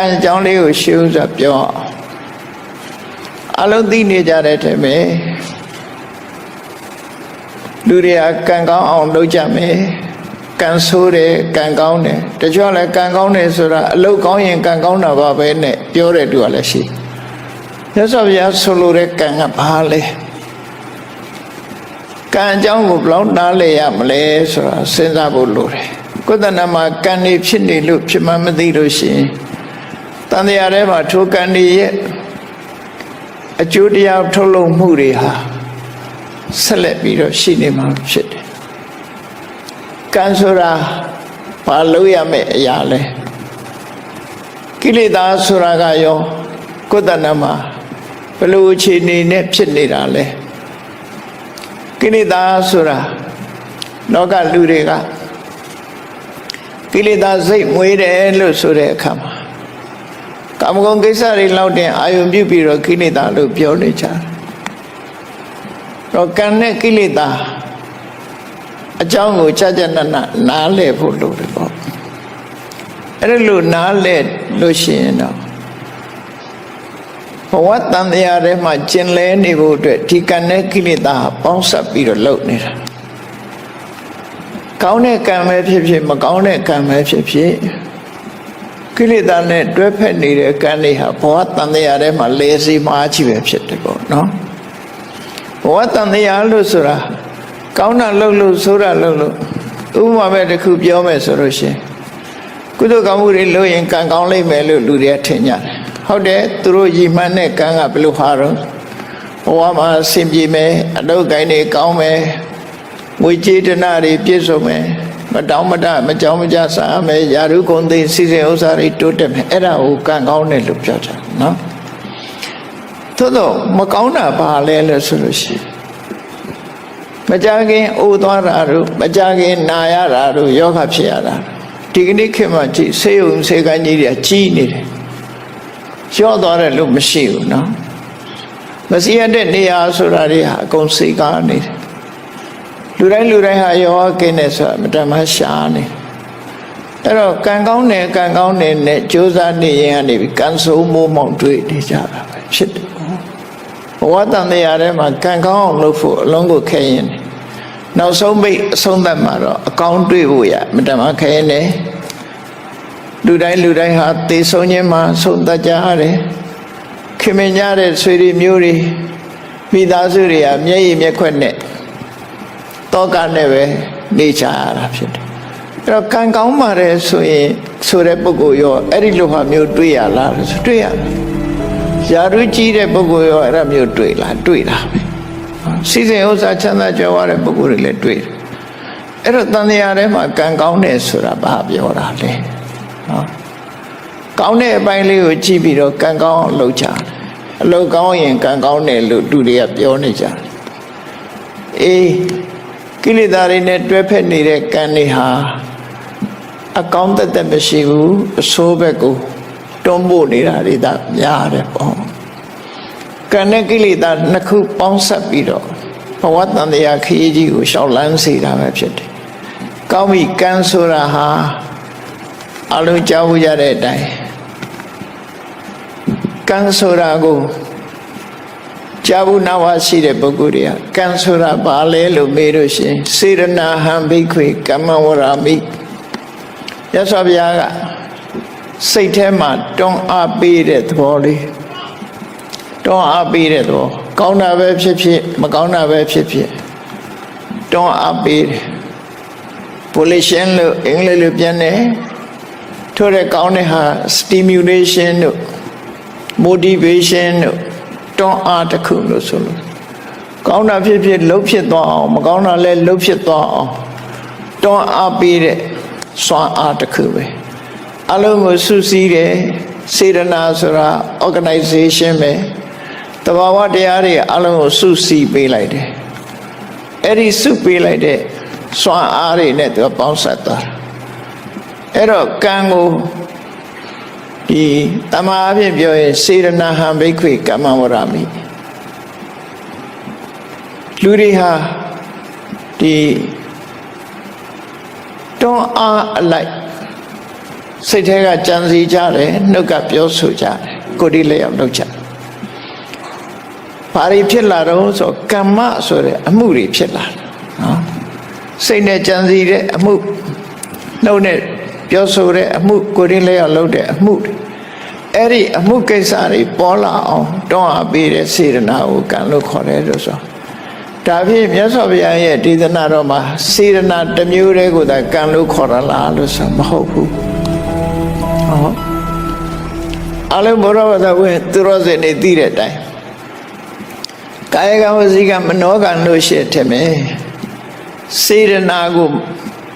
ံကြောင်းလေးကိုရှင်းဥစွာပြောအလုံးသိနေကြတဲ့ထဲမှာလူတွေကကံကောင်းအောင်လုပ်ကြမယ်ကံဆိုးတယ်ကံကောင်းတယ်တချို့လည်းကံကောင်းတယ်ဆိုတာအလုပ်ကောင်းရင်ကံကောင်းတာပါပဲနဲ့ပြောတဲ့သူကလည်းရှိမြတ်စွာဘုရားဆိုလိုတဲ့ကံကဘာလဲကံအကြောင်းကိုဘယ်လောက်နားလည်ရမလဲဆိုတာစဉ်းစားဖို့လိုတယ်ကိုယ်တဏ္ဍမှာကံနေဖြစ်နေလို့ဖြစ်မှမသိလို့ရှိရင်တန်တရားထဲမှာထိုကံတွေရဲ့အကျိုးတရားထုတ်လုပ်မှုတွေဟာဆက်လက်ပြီးတော့ရှိနေမှာဖြစ်တယ်ကံဆိုတာဘာလို့ရမယ့်အရာလဲကိလေသာဆိုတာကရောကိုယ်တဏ္ဍမှာဘယ်လိုအခြေအနေနဲ့ဖြစ်နေတာလဲကိလေသာဆိုတာလောကလူတွေကကိလေသာစိတ်မွေးတယ်လို့ဆိုတဲ့အခါမှာကာမဂုဏ်ကိစ္စတွေလောက်တင်အာယုံပြုပြီးတော့ကိလေသာလို့ပြောနေကြတယ်တော့ကံနဲ့ကိလေသာအကြောင်းကိုကြာကြာနားလည်ဖို့လိုတယ်ပေါ့အဲ့လိုနားလည်လို့ရှိရင်တော့ဘဝတန်တရားထဲမှာကျင်လဲနေဖို့အတွက်ဒီကံနဲ့ကိလေသာပေါင်းစပ်ပြီးတော့လုပ်နေတာကောင်းတဲ့ကံပဲဖြစ်ဖြစ်မကောင်းတဲ့ကံပဲဖြစ်ဖြစ်ကိလေသာနဲ့တွဲဖက်နေတဲ့ကံတွေဟာဘဝတန်တရားထဲမှာလဲစီမှားချပဲဖြစ်တယ်ပေါ့နော်ဘဝတန်တရားလို့ဆိုတာကောင်းတာလုပ်လို့ဆိုးတာလုပ်လို့ဥပမာပဲတစ်ခုပြောမယ်ဆိုလို့ရှိရင်ကုသိုလ်ကောင်းမှုတွေလုပ်ရင်ကံကောင်းလိမ့်မယ်လို့လူတွေကထင်ကြတယ်ဟုတ်တယ်သူတို့ရည်မှန်းတဲ့ကံကဘယ်လိုဟာတော့ဘဝမှာအဆင်ပြေမယ်အလုပ်ကိုင်းတွေကောင်းမယ်ငွေကြေးတနာတွေပြည့်စုံမယ်မတောင်းမတမကြောင်မကြစားမယ်ယာရုကုန်သိစီစဉ်ဥစ္စာတွေတိုးတက်မယ်အဲ့ဒါကိုကံကောင်းတယ်လို့ပြောကြတယ်နော်သို့တော့မကောင်းတာဘာလဲလို့ဆိုလို့ရှိရင်မကြခင်အိုးသွားတာတို့မကြခင်နာရတာတို့ယောဂဖြစ်ရတာဒီကနေ့ခေတ်မှာကြည့်ဆေးရုံဆေးကန်းကြီးတွေကြီးနေတယ်ရော့သွားတယ်လို့မရှိဘူးနော်မစီရတဲ့နေရာဆိုတာတွေဟာအကုန်စေကားနေတယ်လူတိုင်းဟာယောဂကင်းတယ်ဆိုတာမတမ်းမရှားနေအဲ့တော့ကံကောင်းတယ်နဲ့ကြိုးစားနေရင်ကနေပြီးကံဆိုးမိုးမောင်တွေ့နေကြတာပဲဖြစ်တယ်ဘဝတန်တရားထဲမှာကံကောင်းအောင်လုပ်ဖို့အလုံးကိုခဲရင်နောက်ဆုံးပိတ်အဆုံးသတ်မှာတော့အကောင်းတွေ့ဖို့ရမတမ်းမခဲရင်လည်းလူတိုင်းဟာသေဆုံးခြင်းမှာဆုံးသတ်ကြရတယ်ခင်မင်ကြတဲ့ဆွေတွေမျိုးတွေမိသားစုတွေကမျက်ရည်မျက်ခွက်နဲ့တောကနဲ့ပဲနေကြရတာဖြစ်တယ်အဲ့တော့ကံကောင်းပါတယ်ဆိုရင်ဆိုတဲ့ပုဂ္ဂိုလ်ရောအဲ့ဒီလိုဟာမျိုးတွေ့ရလားဆိုတွေ့ရတယ်ယာရုကြီးတဲ့ပုဂ္ဂိုလ်ရောအဲ့ဒါမျိုးတွေ့လားတွေ့တာပဲစီစဉ်ဥစ္စာချမ်းသာကြွယ်ဝတဲ့ပုဂ္ဂိုလ်တွေလည်းတွေ့တယ်အဲ့တော့တန်တရားထဲမှာကံကောင်းတယ်ဆိုတာဘာပြောတာလဲနော်ကောင်းတဲ့အပိုင်းလေးကိုကြည့်ပြီးတော့ကံကောင်းအောင်လုပ်ကြတယ်အလုပ်ကောင်းရင်ကံကောင်းတယ်လို့သူတွေကပြောနေကြတယ်အေးကိလေသာတွေနဲ့တွဲဖက်နေတဲ့ကံတွေဟာအကောင်းသက်မရှိဘူးအဆိုးဘက်ကိုတွန်းပို့နေတာတွေဒါများတယ်ပေါ့ကံနဲ့ကိလေသာနှစ်ခုပေါင်းစပ်ပြီးတော့ဘဝတန်တရားခရီးကြီးကိုရှောက်လန်းစေတာပဲဖြစ်တယ်ကောင်းပြီကံဆိုတာဟာအလုံးကြားဖို့ရတဲ့အတိုင်းကံဆိုတာကိုကြာဘူးနာဝရှိတဲ့ပုဂ္ဂိုလ်တွေကကံဆိုတာဘာလဲလို့မေးလို့ရှိရင်စေရနာဟံဘိက္ခွေကမ္မဝရမိရသော်ဗျာကစိတ်ထဲမှာတွန်းအားပေးတဲ့သဘောလေးတွန်းအားပေးတဲ့သဘောကောင်းတာပဲဖြစ်ဖြစ်မကောင်းတာပဲဖြစ်ဖြစ်တွန်းအားပေးတယ် volition လို့အင်္ဂလိပ်လိုပြန်တယ်ထို့တဲ့ကောင်းတဲ့ဟာ stimulation တို့ motivation တို့တွန်းအားတစ်ခုလို့ဆိုလို့ကောင်းတာဖြစ်ဖြစ်လှုပ်ဖြစ်သွားအောင်မကောင်းတာလည်းလှုပ်ဖြစ်သွားအောင်တွန်းအားပေးတဲ့စွမ်းအားတစ်ခုပဲအလုံးကိုစုစည်းတယ်စေတနာဆိုတာ organization ပဲတဘာဝတရားတွေအလုံးကိုစုစည်းပေးလိုက်တယ်အဲ့ဒီစုပေးလိုက်တဲ့စွမ်းအားတွေနဲ့သူပေါင်းစပ်သွားတာအဲ့တော့ကံကိုဒီတမန်အဖြစ်ပြောရင်စေရနာဟံဘိက္ခွေကမ္မဝရမိလူတွေဟာဒီတွန်းအားအလိုက် စိတ်ထဲကကြံစည်ကြတယ်နှုတ်ကပြောဆိုကြတယ်ကိုယ်ဒီလည်းအောင်လုပ်ကြဘာတွေဖြစ်လာတော့ဆိုကမ္မဆိုတဲ့အမှုတွေဖြစ်လာတယ်နော်စိတ်နဲ့ကြံစည်တဲ့အမှုနှုတ်နဲ့ပြောဆိုတဲ့အမှုကိုယ်ဒီလည်းအောင်လုပ်တဲ့အမှုအဲ့ဒီအမှုကိစ္စတွေပေါ်လာအောင်တွန်းအားပေးတဲ့စေတနာကိုကံလို့ခေါ်တယ်လို့ဆိုဒါဖြင့်မြတ်စွာဘုရားရဲ့ဒေသနာတော်မှာစေတနာတစ်မျိုးတည်းကိုသာကံလို့ခေါ်ရလားလို့ဆိုမဟုတ်ဘူးဟောအလုံးဘောရဝတ္တဝိသူရောစင်နေသိတဲ့အတိုင်းကာယကံဝစီကံမနောကံလို့ရှိတယ်မယ်စေတနာကို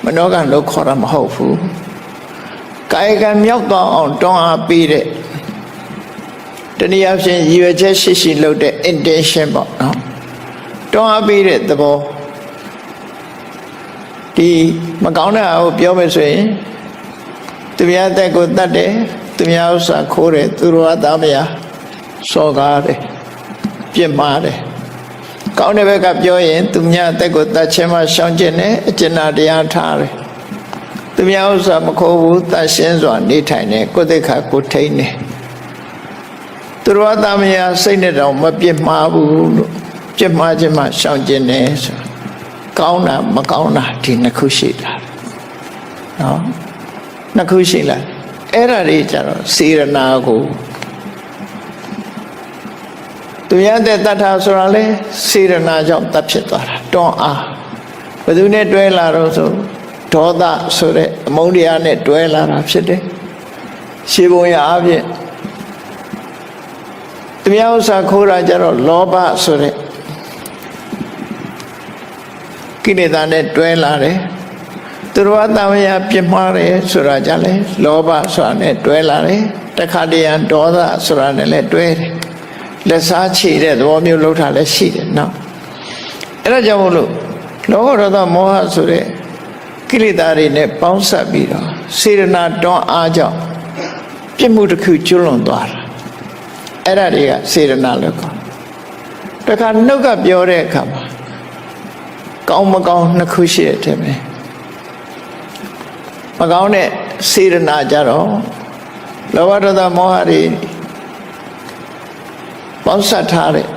မနောကံလို့ခေါ်တာမဟုတ်ဘူးကာယကံမြောက်သွားအောင်တွန်းအားပေးတဲ့တနည်းအားဖြင့်ရည်ရွယ်ချက်ရှိရှိလုပ်တဲ့ intention ပေါ့နော်တွန်းအားပေးတဲ့သဘောဒီမကောင်းတဲ့အကိုပြောမယ်ဆိုရင်သူများအသက်ကိုတတ်တယ်သူများဥစ္စာခိုးတယ်သူတို့ကသားမယားစော်ကားတယ်ပြစ်မှားတယ်ကောင်းတဲ့ဘက်ကပြောရင်သူများအသက်ကိုတတ်ခြင်းမှရှောင်ကျင်တယ်အကျဉ်းတရားထားတယ်သူများဥစ္စာမခိုးဘူးတတ်ရှင်းစွာနေထိုင်တယ်ကိုယ်သိက္ခာကိုထိန်းတယ်သူတို့ကသားမယားစိတ်နဲ့တော့မပြစ်မှားဘူးလို့ပြစ်မှားခြင်းမှရှောင်ကျင်တယ်ဆိုကောင်းတာမကောင်းတာဒီနှစ်ခုရှိတာနော်နှစ်ခုရှိလားအဲ့ဒါတွေကြတော့စေရနာကိုသူရတဲ့တတ်တာဆိုတာလေစေရနာကြောင့်တတ်ဖြစ်သွားတာတွန်းအားဘယ်သူနဲ့တွဲလာတော့ဆိုဒေါသဆိုတဲ့အမုန်းတရားနဲ့တွဲလာတာဖြစ်တယ်ရှင်းပုံရအားဖြင့်သူများဥစ္စာခိုးတာကြတော့လောဘဆိုတဲ့ကိလေသာနဲ့တွဲလာတယ်သူတော်အတမယပြစ်မှားတယ်ဆိုတာကြလဲလောဘဆိုတာနဲ့တွဲလာတယ်တခါတရံဒေါသဆိုတာနဲ့လည်းတွဲတယ်လက်စားချေတဲ့သဘောမျိုးလောက်တာလည်းရှိတယ်နော်အဲ့ဒါကြောင့်မို့လို့လောဘဒေါသမောဟဆိုတဲ့ကိလေသာတွေနဲ့ပေါင်းစပ်ပြီးတော့စေတနာတွန်းအားကြောင့်ပြစ်မှုတစ်ခုကျွလွန်သွားတာအဲ့ဒါတွေကစေတနာလို့ခေါ်တခါနှုတ်ကပြောတဲ့အခါမှာကောင်းမကောင်းနှစ်ခုရှိတယ်ပဲမကောင်းတဲ့စေတနာကြတော့လောဘဒေါသမောဟတွေပေါင်းစပ်ထားတဲ့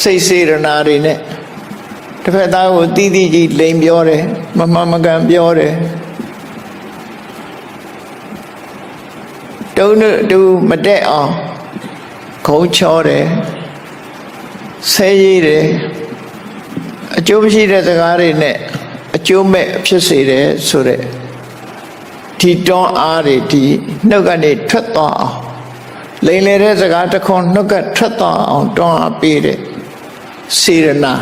စိတ်စေတနာတွေနဲ့တစ်ဖက်သားကိုတီးတီးကြီးလိန်ပြောတယ်မမှန်မကန်ပြောတယ်တုံးတူမတက်အောင်ခုံးချောတယ်ဆဲရည်တယ်အကျိုးမရှိတဲ့စကားတွေနဲ့အကျိုးမဲ့ဖြစ်စေတယ်ဆိုတဲ့ဒီတွန်းအားတွေဒီနှုတ်ကနေထွက်သွားအောင်လိမ်လေတဲ့စကားတစ်ခွန်းနှုတ်ကထွက်သွားအောင်တွန်းအားပေးတဲ့စေရနာ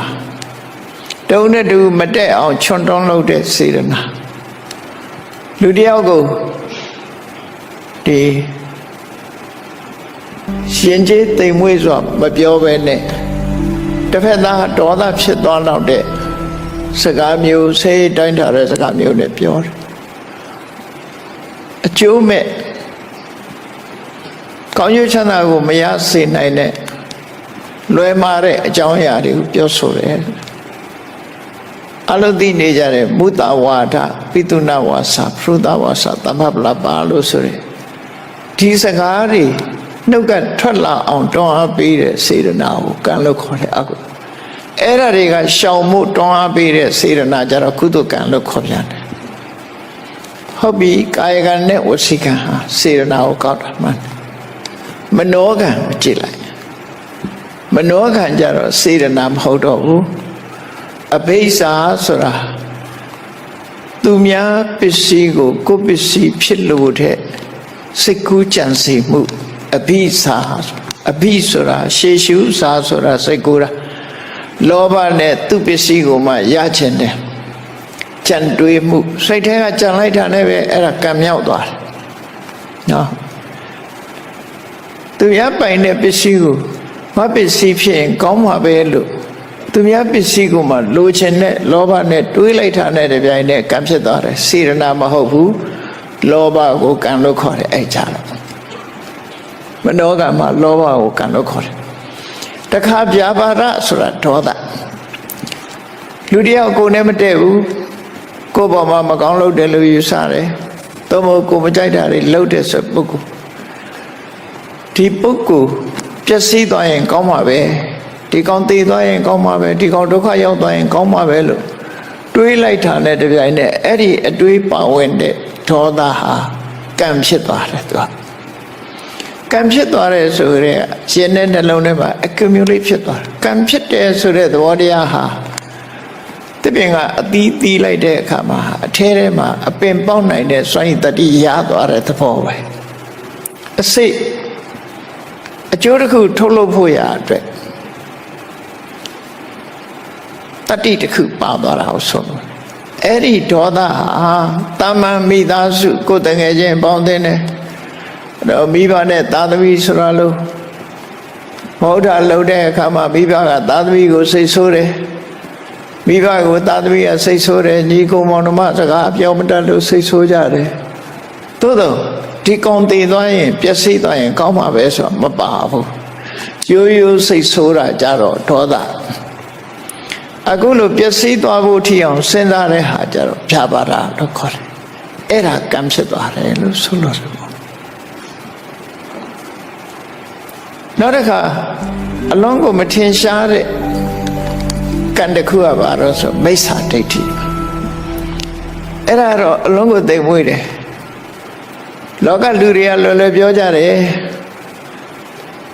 တုံးနဲ့တူမတက်အောင်ချွန်တွန်းလုပ်တဲ့စေရနာလူတယောက်ကိုဒီရှင်ကျေးတိမ်မွေးစွာမပြောဘဲနဲ့တစ်ဖက်သားဒေါသဖြစ်သွားတော့တဲ့စကားမျိုးဆေးတိုင်းထားတဲ့စကားမျိုးနဲ့ပြောတယ်အကျိုးမဲ့ကောင်းကျိုးချမ်းသာကိုမရစေနိုင်တဲ့လွယ်မာတဲ့အကြောင်းအရာတွေကိုပြောဆိုတယ်အလုံးသိနေကြတဲ့မုတဝါဒပိတုဏဝါစာဖရုဒဝါစာသမပလပါလို့ဆိုရယ်ဒီစကားတွေနှုတ်ကထွက်လာအောင်တွန်းအားပေးတဲ့စေတနာကိုကံလို့ခေါ်တဲ့အကုအဲ့ဒါတွေကရှောင်မှုတွန်းအားပေးတဲ့စေတနာကြတော့ကုသကံလို့ခေါ်ပြန်တယ်ဟုတ်ပြီကာယကံနဲ့ဝစီကံဟာစေတနာကိုကောက်တာမှန်မနောကံကိုကြည့်လိုက်မနောကံကြတော့စေတနာမဟုတ်တော့ဘူးအဘိဓါဆိုတာသူများပစ္စည်းကိုကိုယ်ပစ္စည်းဖြစ်လို့တဲ့စိတ်ကူးကြံစီမှုအဘိဓါအဘိဆိုတာရှေရှုစာဆိုတာစိတ်ကူးတာလောဘနဲ့သူပစ္စည်းကိုမှရချင်တယ်ကြံတွေးမှုစိတ်ထဲကကြံလိုက်တာနဲ့ပဲအဲ့ဒါကံမြောက်သွားတယ်နော်သူများပိုင်တဲ့ပစ္စည်းကိုမပစ္စည်းဖြစ်ရင်ကောင်းမှာပဲလို့သူများပစ္စည်းကိုမှလိုချင်တဲ့လောဘနဲ့တွေးလိုက်တာနဲ့တပြိုင်နက်ကံဖြစ်သွားတယ်စေရနာမဟုတ်ဘူးလောဘကိုကံလို့ခေါ်တယ်အဲ့ကြတော့မနောကမှာလောဘကိုကံလို့ခေါ်တယ်တခါဗျာပါဒဆိုတာဒေါသလူတယောက်ကိုယ်နဲ့မတည့်ဘူးကိုယ်ပေါ်မှာမကောင်းလုပ်တယ်လို့ယူဆတယ် တော့မို့ကိုမကြိုက်တာတွေလှုပ်တဲ့ဆိုပုဂ္ဂိုလ်ဒီပုဂ္ဂိုလ်ပျက်စီးသွားရင်ကောင်းမှာပဲဒီကောင်တည်သွားရင်ကောင်းမှာပဲဒီကောင်ဒုက္ခရောက်သွားရင်ကောင်းမှာပဲလို့တွေးလိုက်တာနဲ့တပြိုင်နက်အဲ့ဒီအတွေးပါဝင်တဲ့ဒေါသဟာကံဖြစ်သွားတယ်သူကံဖြစ်သွားတယ်ဆိုရဲရှင်တဲ့နှလုံးထဲမှာ accumulate ဖြစ်သွားတယ်ကံဖြစ်တယ်ဆိုတဲ့သဘောတရားဟာတပြင်းကအသီးသီးလိုက်တဲ့အခါမှာအထဲထဲမှာအပင်ပေါက်နိုင်တဲ့စွမ်းရည်တတိရသွားတဲ့သဘောပဲအစိတ်အကျိုးတစ်ခုထုတ်လုပ်ဖို့ရအတွက်တတိတစ်ခုပါသွားတာဟုတ်ဆုံးအဲ့ဒီဒေါသဟာတာမန်မိသားစုကိုယ်တငယ်ချင်းပေါင်းတဲ့နဲ့တော့မိဘနဲ့သာသမီဆိုတာလို့မဟုတ်တာလှုပ်တဲ့အခါမှာမိဘကသာသမီကိုစိတ်ဆိုးတယ်မိဘကိုသာသမီကစိတ်ဆိုးတယ်ညီကိုမောင်နှမစကားပြောမတတ်လို့စိတ်ဆိုးကြတယ်သို့တော့ဒီကောင်တည်သွားရင်ပျက်စီးသွားရင်ကောင်းမှာပဲဆိုတော့မပါဘူးရိုးရိုးစိတ်ဆိုးတာကြတော့ဒေါသအခုလိုပျက်စီးသွားဖို့ထီအောင်စဉ်းစားတဲ့ဟာကြတော့ဖြာပါတာလို့ခေါ်တယ်အဲ့ဒါကံဖြစ်သွားတယ်လို့ဆိုလို့ရတယ်နောက်တစ်ခါအလုံးကိုမထင်ရှားတဲ့ကံတစ်ခုကပါတော့ဆိုမိစ္ဆာဒိဋ္ဌိအဲ့ဒါတော့အလုံးကိုသိမ့်မွေးတယ်လောကလူတွေကလွယ်လွယ်ပြောကြတယ်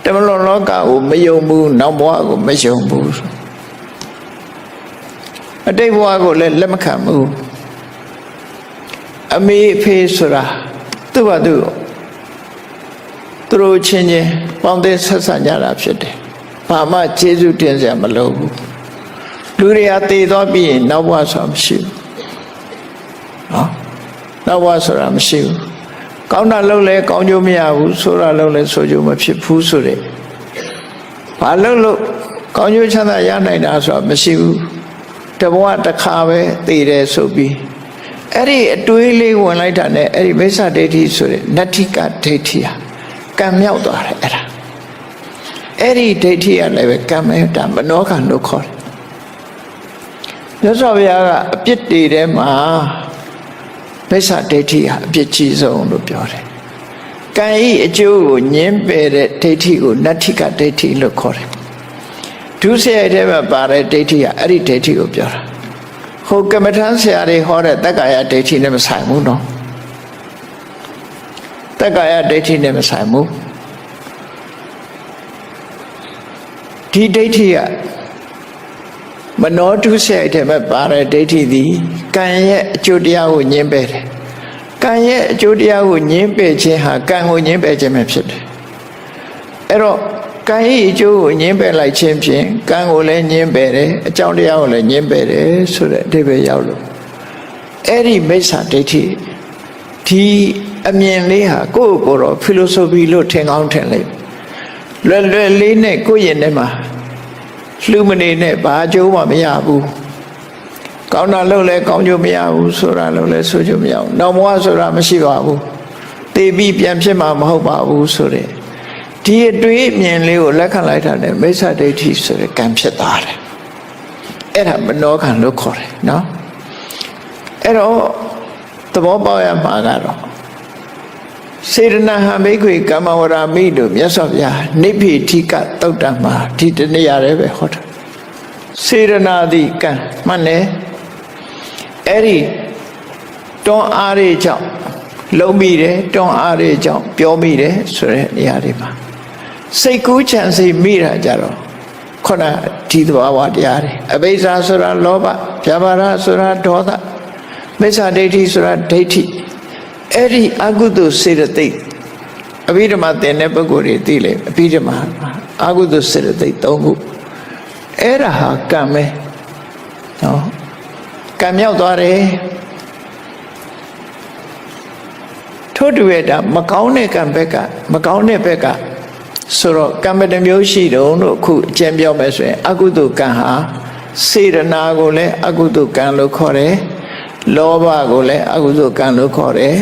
တမလွန်လောကကိုမယုံဘူးနောက်ဘဝကိုမယုံဘူးအတိတ်ဘဝကိုလည်းလက်မခံဘူးအမေအဖေဆိုတာသူ့ဘာသူတို့ချင်းချင်းပေါင်းတဲ့ဆက်ဆံကြတာဖြစ်တယ်ဘာမှကျေးဇူးတင်စရာမလိုဘူးလူတွေဟာတည်သွားပြီးရင်နောက်ဘဝဆိုတာမရှိဘူးနော်နောက်ဘဝဆိုတာမရှိဘူးကောင်းတာလုပ်လဲကောင်းကျိုးမရဘူးဆိုတာလုပ်လဲဆိုကျိုးမဖြစ်ဘူးဆိုတဲ့ဘာလုပ်လို့ကောင်းကျိုးချမ်းသာရနိုင်တာဆိုတာမရှိဘူးတဘဝတစ်ခါပဲတည်တယ်ဆိုပြီးအဲ့ဒီအတွေးလေးဝင်လိုက်တာနဲ့အဲ့ဒီမိစ္ဆာဒိဋ္ဌိဆိုတဲ့နတ္ထိကဒိဋ္ဌိဟာကံမြောက်သွားတယ်အဲ့ဒီဒိဋ္ဌိကလည်းပဲကံမဲ့တာမနောကံလို့ခေါ်တယ်မြတ်စွာဘုရားကအပြစ်တွေထဲမှာမိစ္ဆာဒိဋ္ဌိဟာအပြစ်ကြီးဆုံးလို့ပြောတယ်ကံဤအကျိုးကိုညှင်းပယ်တဲ့ဒိဋ္ဌိကိုနတ္ထိကဒိဋ္ဌိလို့ခေါ်တယ်ဒုစရိုက်ထဲမှာပါတဲ့ဒိဋ္ဌိကအဲ့ဒီဒိဋ္ဌိကိုပြောတာဟိုကမ္မထမ်းဆရာတွေဟောတဲ့တက္ကာယဒိဋ္ဌိနဲ့မဆိုင်ဘူးနော်တက္ကာယဒိဋ္ဌိနဲ့မဆိုင်ဘူးဒီဒိဋ္ဌိကမနောဒုစရိုက်ထဲမှာပါတဲ့ဒိဋ္ဌိသည်ကံရဲ့အကျိုးတရားကိုညှင်းပယ်တယ်ကံရဲ့အကျိုးတရားကိုညှင်းပယ်ခြင်းဟာကံကိုညှင်းပယ်ခြင်းပဲဖြစ်တယ်အဲ့တော့ကံရဲ့အကျိုးကိုညှင်းပယ်လိုက်ခြင်းဖြင့်ကံကိုလည်းညှင်းပယ်တယ်အကြောင်းတရားကိုလည်းညှင်းပယ်တယ်ဆိုတဲ့အဓိပ္ပာယ်ရောက်လို့အဲ့ဒီမိစ္ဆာဒိဋ္ဌိဒီအမြင်လေးဟာကိုယ့်ကိုယ်တော့ philosophy လို့ထင်ကောင်းထင်လိုက်လွယ်လွယ်လေးနဲ့ကိုယ့်ရင်ထဲမှာလှူမနေနဲ့ဘာအကျိုးမှမရဘူးကောင်းတာလုပ်လဲကောင်းကျိုးမရဘူးဆိုတာလုပ်လဲဆိုကျိုးမရဘူးနောက်ဘဝဆိုတာမရှိပါဘူးတေပြီးပြန်ဖြစ်မှာမဟုတ်ပါဘူးဆိုတဲ့ဒီအတွေးအမြင်လေးကိုလက်ခံလိုက်တာနဲ့မိစ္ဆာဒိဋ္ဌိဆိုတဲ့ကံဖြစ်သွားတယ်အဲ့ဒါမနောကံလို့ခေါ်တယ်နော်အဲ့တော့သဘောပေါက်ရမှာကတော့စေရနာဟံဘိက္ခွေကမ္မဝရမိတို့မြတ်စွာဘုရားနိဗ္ဗိထိကသုတ်တံမှာဒီတနေ့ရတယ်ပဲဟောတာစေရနာတိကံမှန်တယ်အဲ့ဒီတွန်းအားတွေကြောင့်လုံးမိတယ်တွန်းအားတွေကြောင့်ပြောမိတယ်ဆိုတဲ့နေရာတွေမှာစိတ်ကူးချမ်းစိတ်မိတာကြတော့ခုနဒီသဘာဝတရားတွေအဘိဇ္ဇာဆိုတာလောဘဗျာပါဒဆိုတာဒေါသမိစ္ဆာဒိဋ္ဌိဆိုတာဒိဋ္ဌိအဲ့ဒီအကုသိုလ်စေတသိက်အဘိဓမ္မာသင်တဲ့ပုဂ္ဂိုလ်တွေသိလေအဘိဓမ္မာအကုသိုလ်စေတသိက်၃ခုအဲ့ဒါဟာကံပဲနော်ကံမြောက်သွားတယ်ထို့တူရဲ့ဒါမကောင်းတဲ့ကံဘက်ကမကောင်းတဲ့ဘက်ကဆိုတော့ကံမတစ်မျိုးရှိတုံးလို့အခုအကျဉ်းပြောမယ်ဆိုရင်အကုသိုလ်ကံဟာစေရနာကိုလည်းအကုသိုလ်ကံလို့ခေါ်တယ်လောဘကိုလည်းအကုသိုလ်ကံလို့ခေါ်တယ်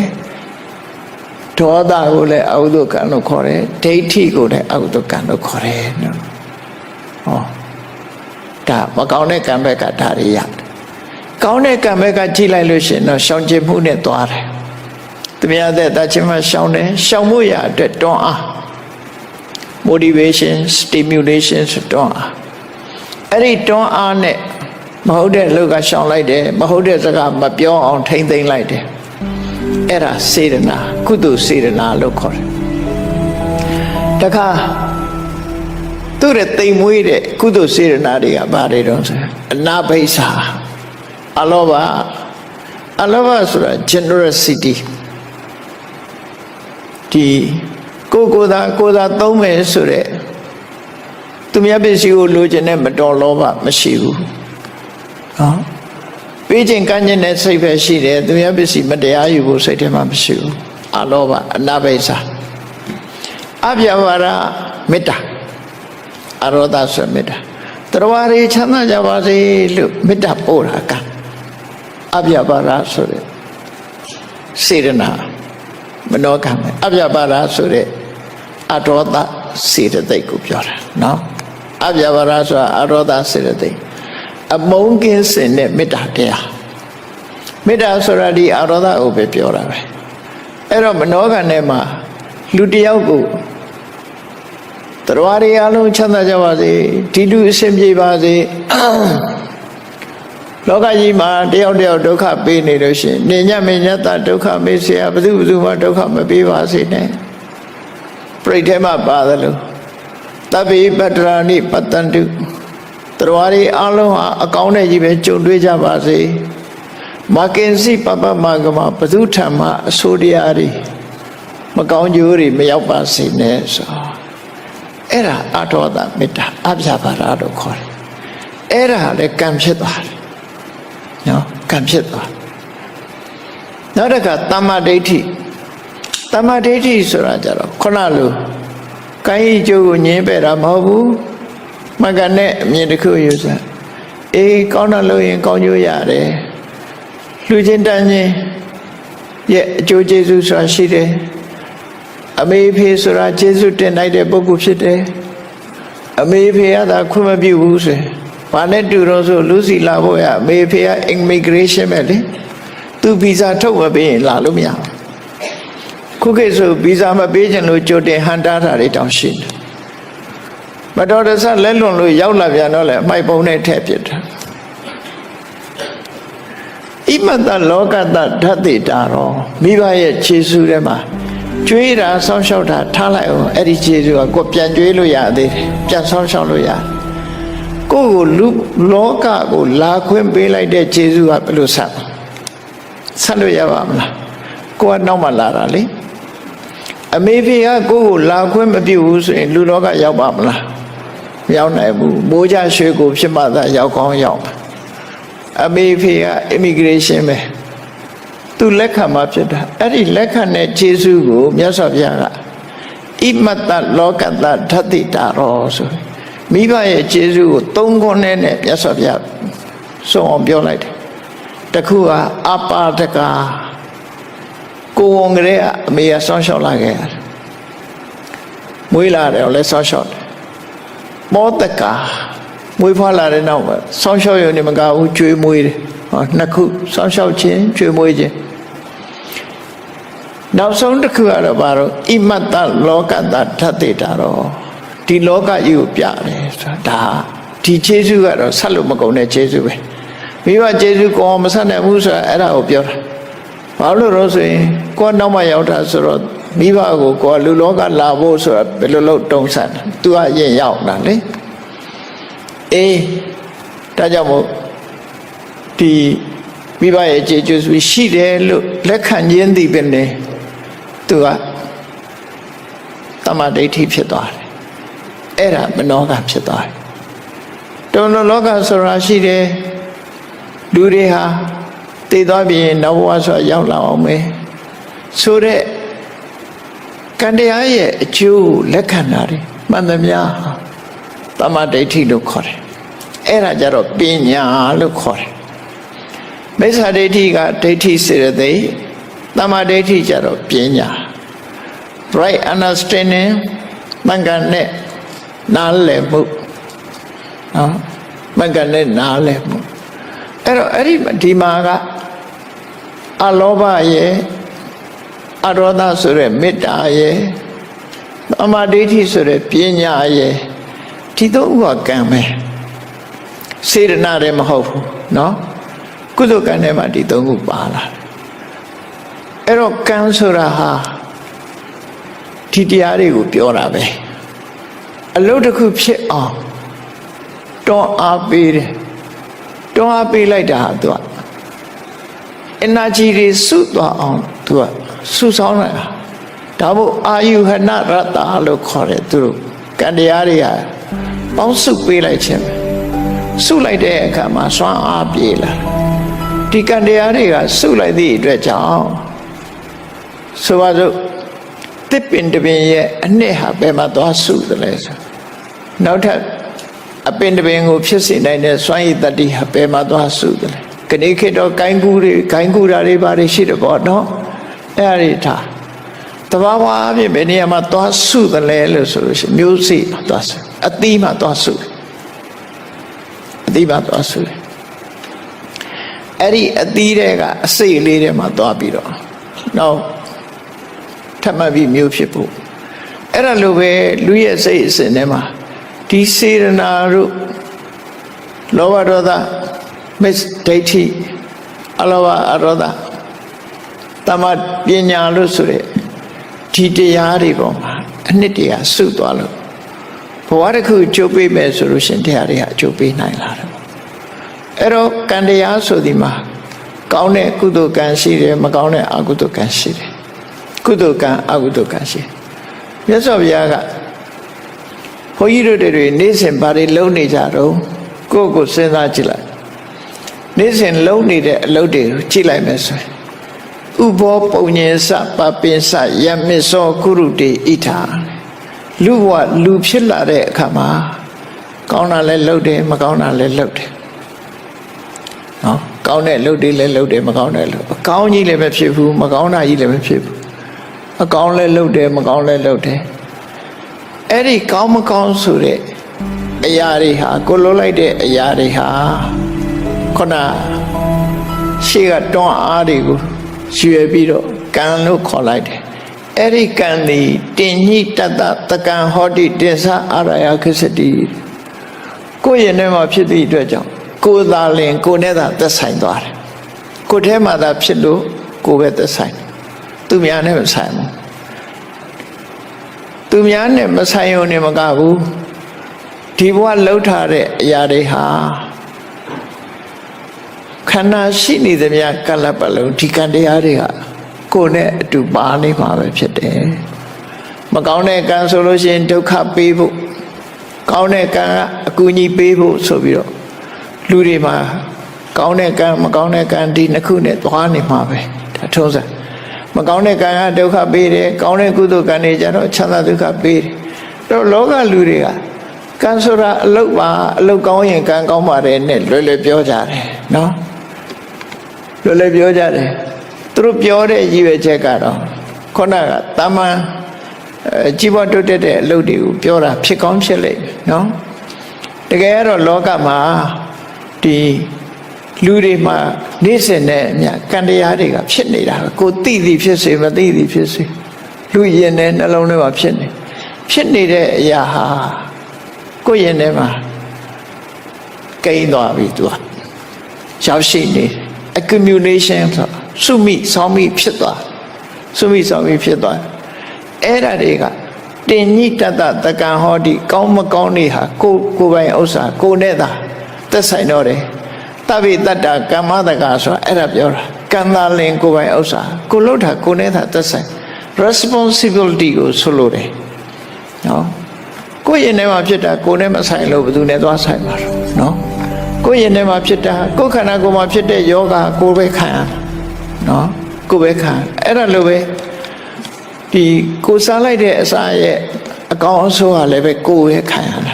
ဒေါသကိုလည်းအကုသိုလ်ကံလို့ခေါ်တယ်ဒိဋ္ဌိကိုလည်းအကုသိုလ်ကံလို့ခေါ်တယ်နော်ဟောဒါမကောင်းတဲ့ကံဘက်ကဒါတွေရကောင်းတဲ့ကံဘက်ကကြည့်လိုက်လို့ရှိရင်တော့ရှောင်ကျဉ်မှုနဲ့သွားတယ် သူများတဲ့တချင်းမှရှောင်းတယ်ရှောင်းမှုရအတွက်တွန်းအား motivation stimulation ဆိုတွန်းအားအဲ့ဒီတွန်းအားနဲ့မဟုတ်တဲ့လူကရှောင်လိုက်တယ်မဟုတ်တဲ့စကားမပြောအောင်ထိမ့်သိမ်းလိုက်တယ်အဲ့ဒါစေတနာကုသိုလ်စေတနာလို့ခေါ်တယ်တခါသူ့ရဲ့တိမ်မွေးတဲ့ကုသိုလ်စေတနာတွေကဘာတွေတော့ဆိုအနာဘိဆာအလောဘဆိုတာ generosity ဒီကိုသာသုံးမယ်ဆိုတဲ့သူများပစ္စည်းကိုလိုချင်တဲ့မတော်လောဘမရှိဘူးနော်ပေးခြင်းကမ်းခြင်းနဲ့စိတ်ပဲရှိတယ်သူများပစ္စည်းမတရားယူဖို့စိတ်ထဲမှာမရှိဘူးအလောဘအနာဘိဆာအပြဝါဒမေတ္တာအရောဒဆိုမေတ္တာတရားတွေချမ်းသာကြပါစေလို့မေတ္တာပို့တာကအပြပါဒဆိုတဲ့စေတနာမနောကမယ်အပြပါဒဆိုတဲ့အရောဒစေတသိက်ကိုပြောတာနော်အပြပါဒဆိုတာအရောဒစေတသိက်အမုန်းကင်းစင်တဲ့မေတ္တာတရားမေတ္တာဆိုတာဒီအရောဒကိုပဲပြောတာပဲအဲ့တော့မနောကထဲမှာလူတယောက်ကိုတရားတွေအလုံးချမ်းသာကြပါစေဒီလူအဆင်ပြေပါစေလောကကြီးမှာတယောက်ဒုက္ခပေးနေလို့ရှိရင်နေညမညတဒုက္ခမေးเสียဘယ်သူမှဒုက္ခမပေးပါစေနဲ့ပြိဋ္ဌဲမှာပါတယ်လို့တပိပတ္တရာနိပတ္တန္တုတရားတွေအလုံးဟာအကောင်းနဲ့ကြီးပဲကြုံတွေ့ကြပါစေမကင်စီပပမကမဘယ်သူထံမှအဆိုးတရားတွေမကောင်းကျိုးတွေမရောက်ပါစေနဲ့ဆိုအဲ့ဒါအထောဒမေတ္တာအပြပါဒလို့ခေါ်တယ်အဲ့ဒါလည်းကံဖြစ်သွားတယ်နော်ကံဖြစ်သွားနောက်တစ်ခါတမ္မာဒိဋ္ဌိဆိုတာကြတော့ခုနလိုကိုင်းကြီးကျိုးကိုညင်းပယ်တာမဟုတ်ဘူးမကနဲ့အမြင်တစ်ခုယူစားအေးကောင်းတာလို့ရင်ကောင်းကျိုးရတယ်လူချင်းတန်းချင်းရဲ့အကျိုးကျေးဇူးဆိုတာရှိတယ်အမေဖေဆိုတာကျေးဇူးတင်လိုက်တဲ့ပုဂ္ဂိုလ်ဖြစ်တယ်အမေဖေကသာခွင့်မပြုဘူးဆိုဘာနဲ့တူတော့ဆိုလူစီလာဖို့ရအမေဖေက immigration ပဲလေသူဗီဇာထုတ်မပေးရင်လာလို့မရဘူးခုခေတ်ဆိုဗီဇာမပေးချင်လို့ကြိုတင်ဟန်တားတာတွေတောင်ရှိတယ်မတော်တဆလက်လွန်လို့ရောက်လာပြန်တော့လေအမိုက်ပုံနဲ့ထည့်ပစ်တာဣမတလောကတဓာတိတာရောမိဘရဲ့ခြေဆုထဲမှာကျွေးတာဆောင်းလျှောက်တာထားလိုက်အောင်အဲ့ဒီခြေဆုကကိုပြန်ကျွေးလို့ရသေးတယ်ပြန်ဆောင်းလျှောက်လို့ရကိုကိုလူလောကကိုလာခွင့်ပေးလိုက်တဲ့ခြေဆုကဘယ်လိုဆက်လို့ရပါမလားကိုကနောက်မှလာတာလေအမေဖေကကိုကိုလာခွင့်မပြုဘူးဆိုရင်လူလောကရောက်ပါမလားမရောက်နိုင်ဘူးမိုးကြရွှေကိုဖြစ်မှသာရောက်ကောင်းရောက်အမေဖေက immigration ပဲသူလက်ခံမှဖြစ်တာအဲ့ဒီလက်ခံတဲ့ခြေဆုကိုမြတ်စွာဘုရားကဣမတလောကတဓာတိတာရောဆိုမိဘရဲ့ခြေဆုကိုသုံးခွန်းနဲ့မြတ်စွာဘုရားဆုံးအောင်ပြောလိုက်တယ်တခုကအပါဒကကိုဝန်ကလေးကအမေကဆောင်းလျှောက်လာခဲ့ရတယ်မွေးလာတယ်လည်းဆောင်းလျှောက်တယ်မောတကမွေးဖွားလာတဲ့နောက်မှာဆောင်းလျှောက်ရုံနဲ့မကဘူးကျွေးမွေးတယ်ဟောနှစ်ခုဆောင်းလျှောက်ခြင်းကျွေးမွေးခြင်းနောက်ဆုံးတစ်ခုကတော့ဘာလို့ဣမတ္တလောကတ္တဓာတိတာရောဒီလောကကြီးကိုပြတယ်ဆိုတာဒါဒီခြေဆုကတော့ဆက်လို့မကုန်တဲ့ခြေဆုပဲမိဘခြေဆုကောမဆက်နိုင်ဘူးဆိုတာအဲ့ဒါကိုပြောတာဘာလို့လို့ဆိုရင်ကိုယ်နောက်မှရောက်တာဆိုတော့မိဘကိုကိုယ်လူလောကလာဖို့ဆိုတာဘယ်လိုလုပ်တုံးဆန်းသူကရင်ရောက်တာလေအေးဒါကြောင့်မို့ဒီမိဘရဲ့ခြေဆုရှိတယ်လို့လက်ခံခြင်းသည်ပဲလေသူကတမ္မာဒိဋ္ဌိဖြစ်သွားတယ်အဲ့ဒါမနောကဖြစ်သွားတယ်တုံလောကဆိုတာရှိတယ်လူတွေဟာတည်သွားပြီးနောက်ဘဝဆိုရောက်လာအောင်မယ်ဆိုတဲ့ကံတရားရဲ့အကျိုးလက်ခံတာတွေမှန်သမျှတမ္မာဒိဋ္ဌိလို့ခေါ်တယ်အဲ့ဒါကြတော့ပညာလို့ခေါ်တယ်မိစ္ဆာဒိဋ္ဌိကဒိဋ္ဌိစေတသိက်တမ္မာဒိဋ္ဌိကြတော့ပညာ right understanding မင်္ဂန်နဲ့နားလည်မှုနော်မင်္ဂန်နဲ့နားလည်မှုအဲ့တော့အဲ့ဒီဒီမှာကအလောဘရဲ့ အရောဒဆိုတဲ့မေတ္တာရဲ့သမာဓိဋ္ဌိဆိုတဲ့ပညာရဲ့ဒီသုံးခုကကံပဲစေတနာလည်းမဟုတ်ဘူးနော်ကုသိုလ်ကံထဲမှာဒီသုံးခုပါလာအဲ့တော့ကံဆိုတာဟာဒီတရားတွေကိုပြောတာပဲအလုပ်တစ်ခုဖြစ်အောင်တွန်းအားပေးတယ်တွန်းအားပေးလိုက်တာဟာသူက energy တွေစုသွားအောင်သူကစုဆောင်းလိုက်တာဒါမို့အာယုဟနရတ္တလို့ခေါ်တယ်သူတို့ကံတရားတွေကပေါင်းစုပေးလိုက်ခြင်းပဲစုလိုက်တဲ့အခါမှာစွမ်းအားပြေလာဒီကံတရားတွေကစုလိုက်သည့်အတွက်ကြောင့်ဆိုပါစို့တစ်ပင်တစ်ပင်ရဲ့အနှစ်ဟာဘယ်မှာသွားစုသလဲဆိုနောက်ထပ်အပင်တစ်ပင်ကိုဖြစ်စေနိုင်တဲ့စွမ်းရည်တတ္တိဟာဘယ်မှာသွားစုသလဲခဏခေတ်တော့ဂိုင်းကူတာတွေဘာတွေရှိတယ်ပေါ့နော်အဲ့ဒါတွေထားတဘာဝအပြင်ဘယ်နေရာမှာသွားစုသလဲလို့ဆိုလို့ရှိရင်မျိုးစေ့မှာသွားစုအသီးမှာသွားစုအသီးမှာသွားစုအဲ့ဒီအသီးတွေကအစိတ်လေးတွေမှာသွားပြီးတော့နောက်ထပ်မှတ်ပြီးမျိုးဖြစ်ဖို့အဲ့ဒါလိုပဲလူရဲ့စိတ်အစဉ်ထဲမှာဒီစေရနာတို့လောဘဒေါသမစ္ဒိဋ္ဌိအလောဘအရောဓတမပညာလို့ဆိုတဲ့ဒီတရားတွေပေါ်မှာအနှစ်တရားစုသွားလို့ဘဝတစ်ခုကျုပ်ပေးမယ်ဆိုလို့ရှင်တရားတွေကအကျုပ်ပေးနိုင်လာတယ်အဲ့တော့ကံတရားဆိုဒီမှာကောင်းတဲ့ကုသိုလ်ကံရှိတယ်မကောင်းတဲ့အကုသိုလ်ကံရှိတယ်ကုသိုလ်ကံအကုသိုလ်ကံရှိမြတ်စွာဘုရားကဘုန်းကြီးတို့တွေနေ့စဉ်ဘာတွေလုပ်နေကြတော့ကိုယ့်ကိုစဉ်းစားကြည့်လိုက်နေ့စဉ်လုပ်နေတဲ့အလုပ်တွေကိုကြည့်လိုက်မယ်ဆိုရင်ဥဘောပုံညင်စပပင်စယမစ္စောကုရုတေဣထာလူဘဝလူဖြစ်လာတဲ့အခါမှာကောင်းတာလည်းလုပ်တယ်မကောင်းတာလည်းလုပ်တယ်နော်ကောင်းတဲ့လုပ်တွေလည်းလုပ်တယ်မကောင်းတဲ့လုပ်အကောင်းကြီးလည်းမဖြစ်ဘူးမကောင်းတာကြီးလည်းမဖြစ်ဘူးအကောင်းလည်းလုပ်တယ်မကောင်းလည်းလုပ်တယ်အဲ့ဒီကောင်းမကောင်းဆိုတဲ့အရာတွေဟာကိုလိုလိုက်တဲ့အရာတွေဟာခုနရှေ့ကတွန်းအားတွေကိုရွယ်ပြီးတော့ကံလို့ခေါ်လိုက်တယ်အဲ့ဒီကံဒီတင်ညိတတတကံဟောတိတင်္စအာရယခစ္စတိကိုယ့်ရဲ့ထဲမှာဖြစ်သည့်အတွက်ကြောင့်ကိုယ်သာလင်ကိုယ်နဲ့သာသက်ဆိုင်သွားတယ်ကိုယ်ထဲမှာသာဖြစ်လို့ကိုယ်ပဲသက်ဆိုင်သူများနဲ့မဆိုင်ဘူးသူများနဲ့မဆိုင်ုံနဲ့မကဘူးဒီဘဝလှုပ်ထားတဲ့အရာတွေဟာခန္ဓာရှိနေသမျှကလပ်ပလုံးဒီကံတရားတွေကကိုယ်နဲ့အတူပါနေမှာပဲဖြစ်တယ်မကောင်းတဲ့ကံဆိုလို့ရှိရင်ဒုက္ခပေးဖို့ကောင်းတဲ့ကံကအကူအညီပေးဖို့ဆိုပြီးတော့လူတွေမှာကောင်းတဲ့ကံမကောင်းတဲ့ကံဒီနှစ်ခုနဲ့သွားနေမှာပဲဒါထုံးစံမကောင်းတဲ့ကံကဒုက္ခပေးတယ်ကောင်းတဲ့ကုသိုလ်ကံတွေကြတော့ချမ်းသာဒုက္ခပေးတယ်တော့လောကလူတွေကကံဆိုတာအလုတ်ပါအလုတ်ကောင်းရင်ကံကောင်းပါတယ်နဲ့လွယ်လွယ်ပြောကြတယ်နော်လွယ်လွယ်ပြောကြတယ်သူတို့ပြောတဲ့ရည်ရွယ်ချက်ကတော့ခုနကတာမန်ကြီးပွားတိုးတက်တဲ့အလုပ်တွေကိုပြောတာဖြစ်ကောင်းဖြစ်လိမ့်မယ်နော်တကယ်တော့လောကမှာဒီလူတွေမှာနေ့စဉ်နဲ့အမျှကံတရားတွေကဖြစ်နေတာကိုသိသည်ဖြစ်စေမသိသည်ဖြစ်စေလူရင်နဲ့နှလုံးထဲမှာဖြစ်နေတဲ့အရာဟာကိုယ့်ရင်ထဲမှာကိန်းသွားပြီသူကရောက်ရှိနေ accumulation ဆိုစုမိဆောင်းမိဖြစ်သွားအဲ့ဒါတွေကတင်ညိတတတကံဟောတိကောင်းမကောင်းနေဟာကိုပိုင်ဥစ္စာကိုနဲ့သာသက်ဆိုင်တော့တယ်တဗ္ဗေတတ္တကမ္မတကဆိုတာအဲ့ဒါပြောတာကံသာလင်ကိုပိုင်ဥစ္စာကိုလှုပ်တာကိုနဲ့သာသက်ဆိုင် responsibility ကိုဆိုလိုတယ်နော်ကိုယ့်ရင်ထဲမှာဖြစ်တာကိုယ်နဲ့မဆိုင်လို့ဘယ်သူနဲ့သွားဆိုင်မှာတော့နော်ကိုယ့်ရင်ထဲမှာဖြစ်တာကိုယ်ခန္ဓာကိုယ်မှာဖြစ်တဲ့ယောဂကိုယ်ပဲခံရနော်ကိုယ်ပဲခံအဲ့ဒါလိုပဲဒီကိုစားလိုက်တဲ့အစာရဲ့အကောင်အဆိုးကလည်းပဲကိုယ်ပဲခံရတာ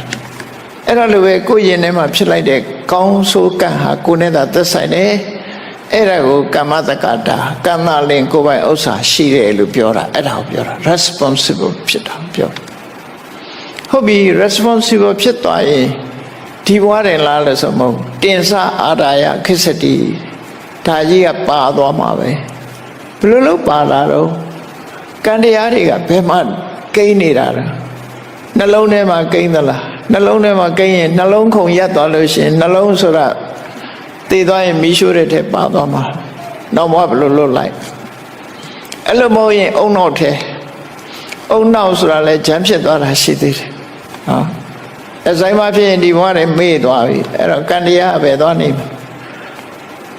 အဲ့ဒါလိုပဲကိုယ့်ရင်ထဲမှာဖြစ်လိုက်တဲ့ကောင်းဆိုးကံဟာကိုယ်နဲ့သာသက်ဆိုင်တယ်အဲ့ဒါကိုကမ္မတက္ကတာကံသာလင်ကိုယ်ပိုင်ဥစ္စာရှိတယ်လို့ပြောတာအဲ့ဒါကိုပြောတာ responsible ဖြစ်တာပြောဟုတ်ပြီ responsible ဖြစ်သွားရင်ဒီဘဝတယ်လားလို့ဆိုမဟုတ်တင်္စအာရယခစ္စတိဒါကြီးကပါသွားမှာပဲဘယ်လိုလုပ်ပါလာတော့ ကံတရားတွေကဘယ်မှကိန်းနေတာလဲနှလုံးထဲမှာကိန်းသလားနှလုံးထဲမှာကိန်းရင်နှလုံးခုန်ရက်သွားလို့ရှိရင်နှလုံးဆိုတာတည်သွားရင်မီးရှို့တဲ့ထဲပါသွားမှာနောက်မှဘယ်လိုလုပ်လိုက်အဲ့လိုမဟုတ်ရင်အုံနောက်ထဲအုံနောက်ဆိုတာလဲဂျမ်းဖြစ်သွားတာရှိသေးတယ်ဟောအဆိုင်မဖြစ်ရင်ဒီဘဝနဲ့မေ့သွားပြီအဲ့တော့ကံတရားပဲသွားနေမှာ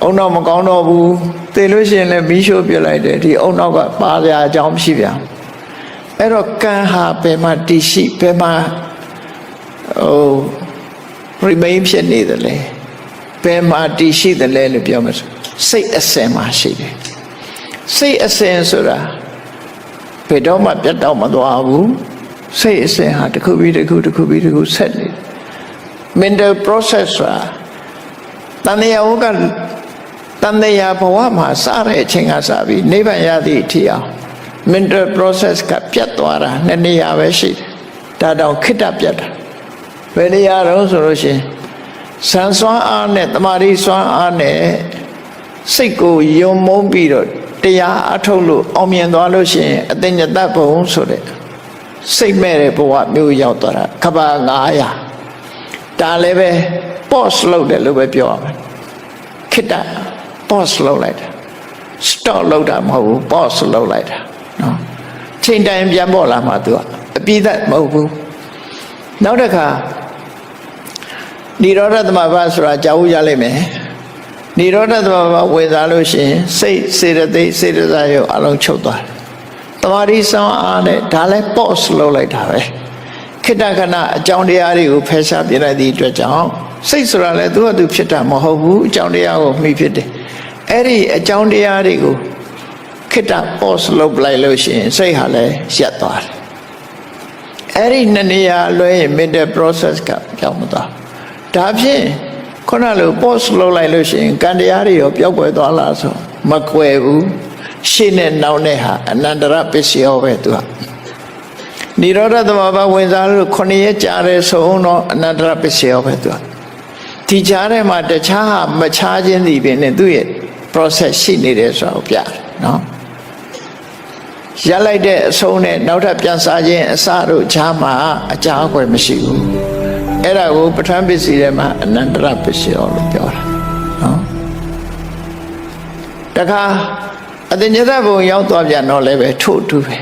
အုံနောက်မကောင်းတော့ဘူးသိလို့ရှိရင်လည်းမီးရှို့ပြလိုက်တယ်ဒီအုံနောက်ကပါစရာအကြောင်းမရှိပြန်အဲ့တော့ကံဟာဘယ်မှာတည်ရှိဘယ်မှာremain ဖြစ်နေတယ်လဲဘယ်မှာတည်ရှိတယ်လဲလို့ပြောမှာစိတ်အစဉ်မှာရှိတယ်စိတ်အစဉ်ဆိုတာဘယ်တော့မှပြတ်တော့မသွားဘူးစိတ်အစဉ်ဟာတစ်ခုပြီးတစ်ခုတစ်ခုပြီးတစ်ခုဆက်နေတယ် mental process ဆိုတာတဏှာဝကတဏှာဘဝမှာစတဲ့အချိန်ကစပြီးနိဗ္ဗာန်ရသည့်အထိအောင် mental process ကပြတ်သွားတာနှစ်နေရာပဲရှိတယ်ဒါတော့ခိတ္တပြတ်တာဘယ်နေရာတော့ဆိုလို့ရှိရင်စံစွမ်းအားနဲ့တမာတိစွမ်းအားနဲ့စိတ်ကိုယုံမုန်းပြီးတော့တရားအထုတ်လို့အောင်မြင်သွားလို့ရှိရင်အတ္တညတဘုံဆိုတဲ့စိတ်မဲ့တဲ့ဘဝမျိုးရောက်သွားတာကဘာ900ဒါလည်းပဲ pause လုပ်တယ်လို့ပဲပြောရမယ်ခိတ္တ pause လုပ်လိုက်တာ stop လုပ်တာမဟုတ်ဘူး pause လုပ်လိုက်တာနော်ချိန်တိုင်းပြန်ပေါ်လာမှသူကအပြည့်သက်မဟုတ်ဘူးနောက်တစ်ခါနိရောဓသမဘာဆိုတာကြားဦးရလိမ့်မယ်နိရောဓသမဘာဝင်စားလို့ရှိရင်စိတ်စေတသိက်စေတစာရုပ်အလုံးချုပ်သွားတယ်တမာတိဆောင်အားနဲ့ဒါလည်း pause လုပ်လိုက်တာပဲခိတ္တခဏအကြောင်းတရားတွေကိုဖယ်ရှားပြလိုက်သည့်အတွက်ကြောင့်စိတ်ဆိုတာလည်းသူ့ဟာသူဖြစ်တာမဟုတ်ဘူးအကြောင်းတရားကိုမှီဖြစ်တယ်အဲ့ဒီအကြောင်းတရားတွေကိုခိတ္တ pause လုပ်လိုက်လို့ရှိရင်စိတ်ဟာလည်းရပ်သွားတယ်အဲ့ဒီနှစ်နေရာလွဲရင် mental process ကပြောင်းမသွားဒါဖြင့်ခုနလို pause လုပ်လိုက်လို့ရှိရင်ကံတရားတွေရောပျောက်ကွယ်သွားလားဆိုမကွယ်ဘူးရှေ့နဲ့နောက်နဲ့ဟာအနန္တရပစ္စယောပဲသူကနိရောဓသမဘာဝင်စားလို့9ရက်ကြာတဲ့ဆုံးတော့အနန္တရပစ္စယောပဲသူကဒီကြားထဲမှာတခြားဟာမခြားခြင်းသည်ပင်နဲ့သူ့ရဲ့ process ရှိနေတယ်ဆိုတော့ပြတယ်နော်ရလိုက်တဲ့အဆုံးနဲ့နောက်ထပ်ပြန်စားခြင်းအစတို့ခြားမှာအကြာအကွယ်မရှိဘူးအဲ့ဒါကိုပဋ္ဌာန်းပစ္စည်းထဲမှာအနန္တရပစ္စယောလို့ပြောတာနော်တခါအတ္တညတဘုံရောက်သွားပြန်တော့လည်းပဲထို့တူပဲ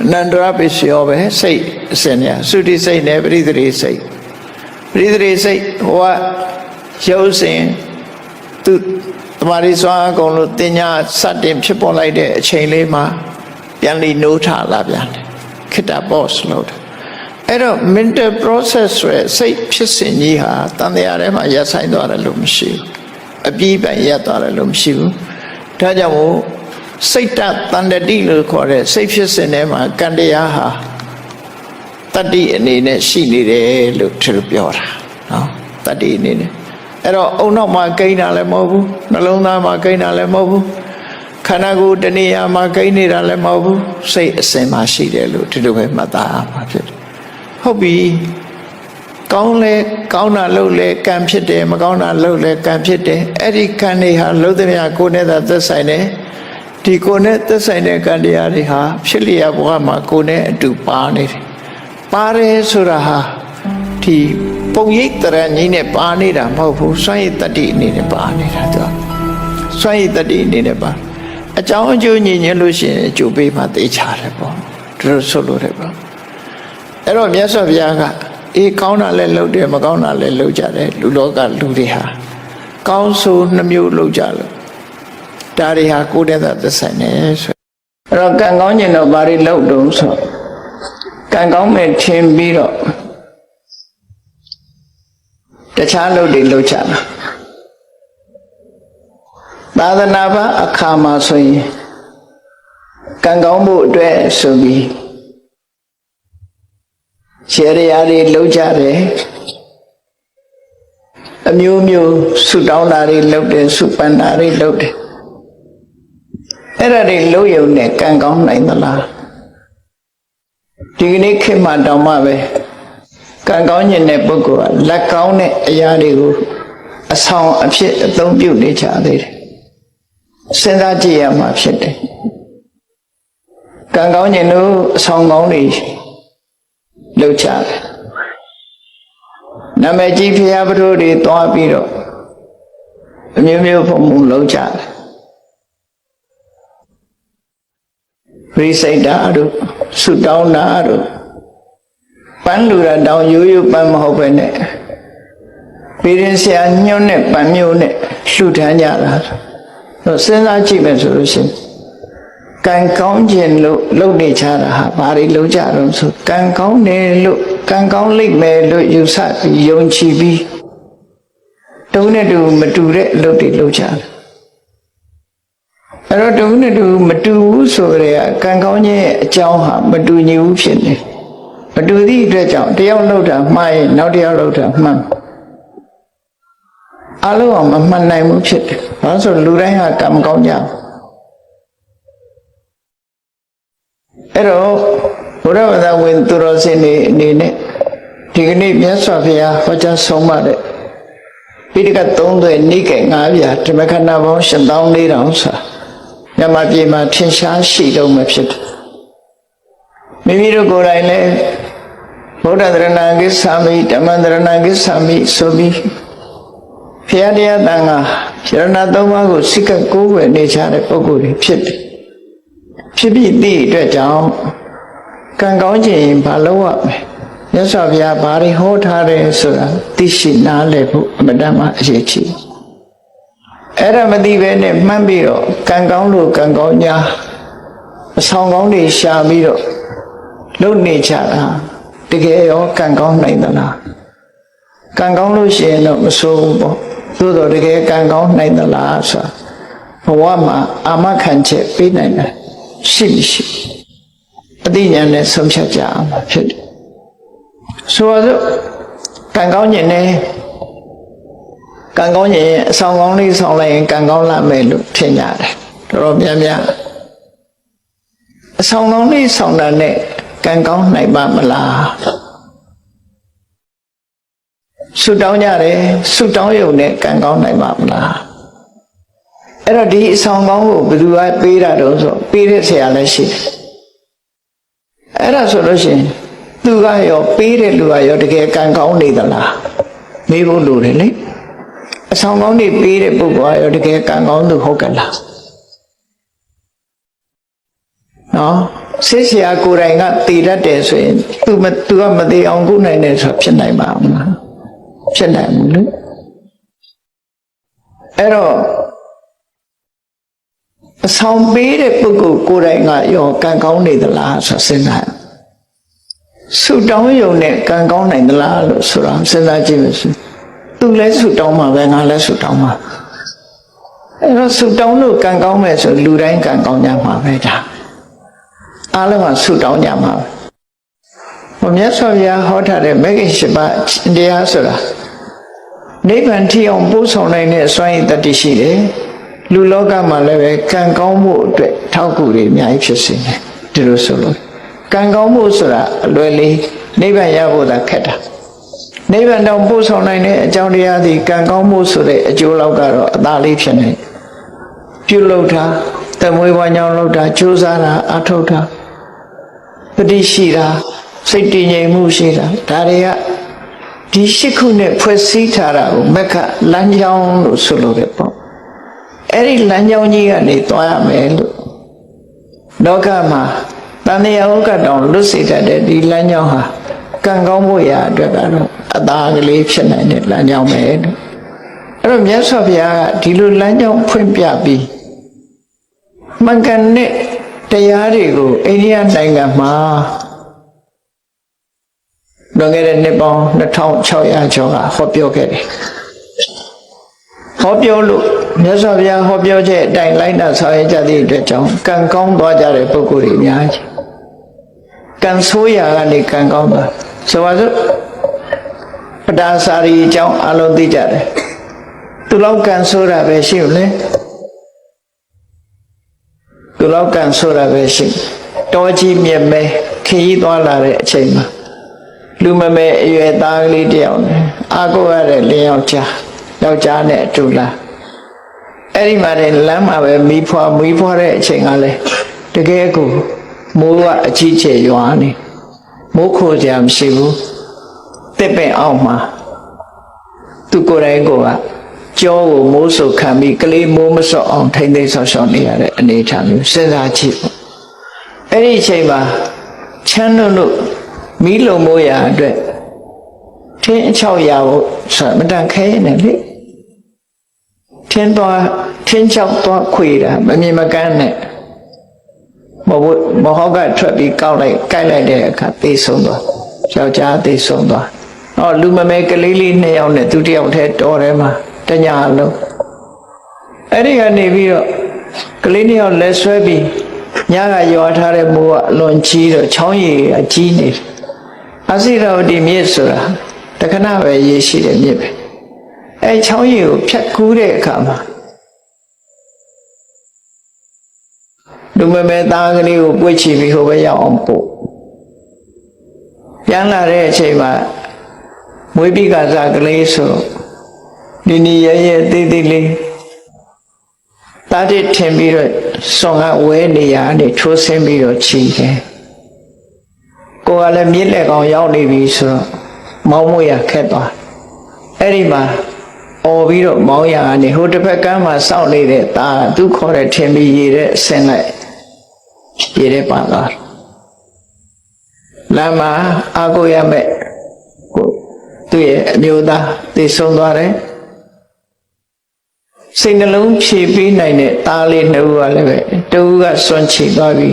အနန္တရပစ္စယောပဲစိတ်အစဉ်နဲ့သုတိစိတ်နဲ့ပရိသေရိစိတ်ပရိသေရိစိတ်ဟိုကရုပ်စဉ်သူတမာရီစွာအကုန်လို့တင်ညာစတင်ဖြစ်ပေါ်လိုက်တဲ့အချိန်လေးမှာပြန်လီနိုးထလာပြန်တယ်ခိတ္တ pause လုပ်တယ်အဲ့တော့ mental process ဆိုရယ်စိတ်ဖြစ်စဉ်ကြီးဟာတန်တရားထဲမှာရပ်ဆိုင်သွားတယ်လို့မရှိဘူးအပြည့်ပိုင်ရပ်သွားတယ်လို့မရှိဘူးဒါကြောင့်မို့စိတ်တတန္တတိလို့ခေါ်တဲ့စိတ်ဖြစ်စဉ်ထဲမှာကံတရားဟာတတ္တိအနေနဲ့ရှိနေတယ်လို့သူပြောတာနော်တတ္တိအနေနဲ့အဲ့တော့အုံနောက်မှာကိန်းတာလည်းမဟုတ်ဘူးနှလုံးသားမှာကိန်းတာလည်းမဟုတ်ဘူးခန္ဓာကိုယ်တဏှာမှာကိန်းနေတာလည်းမဟုတ်ဘူးစိတ်အစဉ်မှာရှိတယ်လို့ဒီလိုပဲမှတ်သားမှာဖြစ်တယ်ဟုတ်ပြီကောင်းလဲကောင်းတာလုပ်လဲကံဖြစ်တယ်မကောင်းတာလုပ်လဲကံဖြစ်တယ်အဲ့ဒီကံတွေဟာလုံးသမျှကိုယ်နဲ့သာသက်ဆိုင်တယ်ဒီကိုယ်နဲ့သက်ဆိုင်တဲ့ကံတရားတွေဟာဖြစ်လျက်ဘဝမှာကိုယ်နဲ့အတူပါနေတယ်ပါတယ်ဆိုတာဟာဒီပုံရိပ်တရဏကြီးနဲ့ပါနေတာမဟုတ်ဘူးစွန့်ရည်တတ္တိအနေနဲ့ပါနေတာသူစွန့်ရည်တတ္တိအနေနဲ့ပါအကြောင်းအကျိုးညီညွတ်လို့ရှိရင်အကျိုးပေးမှသိချတယ်ပေါ့သူတို့ဆိုလို့တယ်ပေါ့အဲ့တော့မြတ်စွာဘုရားကအေးကောင်းတာလည်းလုပ်တယ်မကောင်းတာလည်းလုပ်ကြတယ်လူလောကလူတွေဟာကောင်းဆိုးနှမျိုးလုပ်ကြလို့ဒါတွေဟာကိုယ်နဲ့သာသက်ဆိုင်နေဆိုအဲ့တော့ကံကောင်းခြင်းတော့ဘာတွေလုပ်တုံးဆိုကံကောင်းမဲ့ထင်ပြီးတော့တခြားလုပ်တွေလုပ်ကြတာသာသနာ့ဘာအခါမှာဆိုရင်ကံကောင်းမှုအတွက်ဆိုပြီးခြေရရာတွေလုပ်ကြတယ်အမျိုးမျိုးဆုတောင်းတာတွေလုပ်တယ်ဆုပန်တာတွေလုပ်တယ်အဲ့ဒါတွေလုပ်ရုံနဲ့ကံကောင်းနိုင်သလားဒီကနေ့ခေတ်မှာတောင်မှပဲကံကောင်းခြင်းတဲ့ပုဂ္ဂိုလ်ကလက်ကောင်းတဲ့အရာတွေကိုအဆောင်အဖြစ်အသုံးပြုနေကြသေးတယ်စဉ်းစားကြည့်ရမှာဖြစ်တယ် ကံကောင်းခြင်းလို့အဆောင်ကောင်းတွေလှုပ်ချတယ်နာမည်ကြီးဖျားပထိုးတွေသွားပြီးတော့အမျိုးမျိုးပုံမှုလှုပ်ချတယ်ပရိစိတ်တာတို့ဆုတောင်းတာတို့ပန်းလူရတောင်ရိုးရိုးပန်းမဟုတ်ပဲနဲ့ပြည်ရင်ဆရာညွှန်းတဲ့ပန်းမျိုးနဲ့လှူထမ်းကြတာတော့စဉ်းစားကြည့်မယ်ဆိုလို့ရှိရင်ကံကောင်းခြင်းလို့လုပ်နေကြတာဟာဘာတွေလုပ်ကြတော့ဆိုကံကောင်းတယ်လို့ကံကောင်းလိမ့်မယ်လို့ယူဆပြီးယုံကြည်ပြီးတုံးနဲ့တူမတူတဲ့အလုပ်တွေလုပ်ကြတယ်အဲ့တော့တုံးနဲ့တူမတူဘူးဆိုကြတဲ့ကံကောင်းခြင်းရဲ့အကြောင်းဟာမတူညီဘူးဖြစ်နေမတူသည့်အတွက်ကြောင့်တယောက်လုပ်တာမှားရင်နောက်တယောက်လုပ်တာမှန်အလုံးအောင်မမှန်နိုင်ဘူးဖြစ်တယ်ဘာလို့ဆိုလူတိုင်းဟာကံကောင်းကြအဲ့တော့ဘုရားဝတ္တဝင်သူတော်စင်တွေအနေနဲ့ဒီကနေ့မြတ်စွာဘုရားဟောကြားဆုံးမတဲ့ပိဋကတ်3သွဲနိကေ9ပြာဓမ္မခန္ဓာပေါင်း8400ဆိုတာညမပြေမှာထင်ရှားရှိတော့မှဖြစ်တယ်မိမိတို့ကိုယ်တိုင်လည်းဗုဒ္ဓသရဏဂစ္ဆာမိဓမ္မသရဏဂစ္ဆာမိဆိုပြီးဘုရားတရားတန်ခါရဏသုံးပါးကိုစိတ်ကကိုးကွယ်နေကြတဲ့ပုဂ္ဂိုလ်တွေဖြစ်တယ်ဖြစ်ပြီးသည့်အတွက်ကြောင့်ကံကောင်းခြင်းဘာလို့ရမလဲမြတ်စွာဘုရားဘာတွေဟောထားတယ်ဆိုတာသိရှိနားလည်ဖို့အမှန်တမ်းအရေးကြီးအဲ့ဒါမသိဘဲနဲ့မှန်းပြီးတော့ကံကောင်းလို့ကံကောင်းညာအဆောင်ကောင်းတွေရှာပြီးတော့လုပ်နေကြတာတကယ်ရောကံကောင်းနိုင်သလားကံကောင်းလို့ရှိရင်တော့မဆိုးဘူးပေါ့သို့တော်တကယ်ကံကောင်းနိုင်သလားဆိုတာဘဝမှာအာမခံချက်ပေးနိုင်တယ်ရှိမရှိအသိဉာဏ်နဲ့ဆုံးဖြတ်ကြအောင်ဖြစ်တယ်ဆိုတော့ကံကောင်းခြင်းနဲ့ကံကောင်းခြင်းအဆောင်ကောင်းလေးဆောင်လိုက်ရင်ကံကောင်းလာမယ်လို့ထင်ကြတယ်တော်တော်များများအဆောင်ကောင်းလေးဆောင်တာနဲ့ကံကောင်းနိုင်ပါမလားဆုတောင်းကြတယ်ဆုတောင်းရုံနဲ့ကံကောင်းနိုင်ပါမလားအဲ့တော့ဒီအဆောင်ကောင်းကိုဘယ်သူကပေးတာတော့ဆိုပေးတဲ့ဆရာလည်းရှိတယ်အဲ့ဒါဆိုလို့ရှိရင်သူကရောပေးတဲ့လူကရောတကယ်ကံကောင်းနေသလားမေးဖို့လိုတယ်လေအဆောင်ကောင်းတွေပေးတဲ့ပုဂ္ဂိုလ်ကရောတကယ်ကံကောင်းသူဟုတ်ကလားနော်ဆရာကိုယ်တိုင်ကတည်တတ်တယ်ဆိုရင်သူကမသေးအောင်ကုနိုင်တယ်ဆိုဖြစ်နိုင်ပါမလားဖြစ်နိုင်ဘူးလေအဲ့တော့အဆောင်ပေးတဲ့ပုဂ္ဂိုလ်ကိုယ်တိုင်ကရောကံကောင်းနေသလားဆိုစဉ်းစားဆုတောင်းရုံနဲ့ကံကောင်းနိုင်သလားလို့ဆိုတာစဉ်းစားကြည့်မယ်ဆိုသူလည်းဆုတောင်းမှာပဲငါလည်းဆုတောင်းမှာအဲ့တော့ဆုတောင်းလို့ကံကောင်းမယ်ဆိုလူတိုင်းကံကောင်းကြမှာပဲဒါအားလုံးကဆုတောင်းကြမှာပဲမြတ်စွာဘုရားဟောထားတဲ့မဂ္ဂင်၈ပါးတရားဆိုတာနိဗ္ဗာန်ထိအောင်ပို့ဆောင်နိုင်တဲ့စွမ်းရည်တတ္တိရှိတယ်လူလောကမှာလည်းပဲကံကောင်းမှုအတွက်ထောက်ကူတွေအများကြီးဖြစ်စေတယ်ဒီလိုဆိုလို့ကံကောင်းမှုဆိုတာအလွယ်လေးနိဗ္ဗာန်ရဖို့သာခက်တာနိဗ္ဗာန်တောင်ပို့ဆောင်နိုင်တဲ့အကြောင်းတရားသည်ကံကောင်းမှုဆိုတဲ့အကျိုးလောက်ကတော့အသာလေးဖြစ်နေပြုလုပ်တာတမွေးဝါညောင်းလုပ်တာကြိုးစားတာအထောက်တာပฏิရှိတာစိတ်တည်ငြိမ်မှုရှိတာဒါတွေကဒီ၈ခုနဲ့ဖွဲ့စည်းထားတာကိုမက္ခလမ်းကြောင်းလို့ဆိုလို့ရတယ်ပေါ့အဲ့ဒီလမ်းကြောင်းကြီးကနေသွားရမယ်လို့လောကမှာတန်တရားဥက္ကတောင်လွတ်စေတတ်တဲ့ဒီလမ်းကြောင်းဟာကံကောင်းဖို့ရာအတွက်ကတော့အသာကလေးဖြစ်နိုင်တဲ့လမ်းကြောင်းပဲလို့အဲ့တော့မြတ်စွာဘုရားကဒီလိုလမ်းကြောင်းဖွင့်ပြပြီးမှန်ကန်တဲ့တရားတွေကိုအိန္ဒိယနိုင်ငံမှာလွန်ခဲ့တဲ့နှစ်ပေါင်း2600ကျော်ကဟောပြောခဲ့တယ်ဟောပြောလို့မြတ်စွာဘုရားဟောပြောချက်အတိုင်းလိုက်နာဆောင်ရွက်ကြသည့်အတွက်ကြောင့်ကံကောင်းသွားကြတဲ့ပုဂ္ဂိုလ်တွေအများကြီးကံဆိုးရာကနေကံကောင်းသွားဆိုပါစို့ပဒါစာရီအကြောင်းအလုံးသိကြတယ်သူလောက်ကံဆိုးတာပဲရှိဘူးလေသူလောက်ကံဆိုးတာပဲရှိတောကြီးမြက်မဲခရီးသွားလာတဲ့အချိန်မှာလူမမဲအရွယ်သားကလေးတယောက်နဲ့အာကိုရတဲ့လင်းယောက်ျားနဲ့အတူလာအဲ့ဒီမှာလမ်းမှာပဲမီးဖွာတဲ့အချိန်ကလည်းတကယ်ကို မိုးကအကြီးကျယ်ရွာနေမိုးခိုကြမရှိဘူးတစ်ပင်အောင်မှာသူကိုယ်တိုင်ကကြောကိုမိုးဆုပ်ခံပြီးကလေးမိုးမစော့အောင်ထိမ့်သိမ်းဆော့ရှော့နေရတဲ့အနေအထားမျိုးစဉ်းစားကြည့်ပေါ့အဲ့ဒီအချိန်မှာချမ်းတို့မီးလုံမိုးရာအတွက်ထင်းအချောက်ရဖို့ဆိုမတန်ခဲနေလေထင်းချောက်သွားခွေတာမမြင်မကန်းနဲ့မဟောက်ကထွက်ပြီးကိုက်လိုက်တဲ့အခါသေဆုံးသွားယောက်ျားသေဆုံးသွားလူမမဲကလေးလေး2ယောက်နဲ့သူ1ယောက်တည်းတော်ထဲမှာတညာလုံးအဲ့ဒီကနေပြီးတော့ကလေး2ယောက်လက်ဆွဲပြီးညကရွာထားတဲ့မိုးကအလွန်ကြီးတော့ချောင်းရည်အကြီးနေအစိရဝတီမြစ်ဆိုတာတခဏပဲရေရှိတဲ့မြစ်ပဲအဲချောင်းရည်ကိုဖြတ်ကူးတဲ့အခါမှာလူမမဲသားကလေးကိုပွေ့ချပြီးဟိုဘက်ရောက်အောင်ပို့ပြန်လာတဲ့အချိန်မှာမွေးပြီးကစားကလေးဆိုနီရဲသေးသေးလေးတားတစ်ထင်ပြီးတော့ဆွန်ကဝဲနေရနေထိုးဆင်းပြီးတော့ချီတယ်ကိုကလည်းမြစ်လက်ကောင်ရောက်နေပြီဆိုတော့မောင်းမွေရခက်သွားအဲ့ဒီမှာအော်ပြီးတော့မောင်းရကနေဟိုတစ်ဖက်ကမ်းမှာစောင့်နေတဲ့တာသူခေါ်တဲ့ထင်ပြီးရေတဲ့အဆင်းလိုက်ရေတဲ့ပါသွားလမ်းမှာအာကိုရမဲ့သူ့ရဲ့အမျိုးသားသိဆုံးသွားတယ်စိတ်နှလုံးဖြည့်ပေးနိုင်တဲ့သားလေး2ဦးကလည်းပဲတဦးကစွန့်ချီသွားပြီ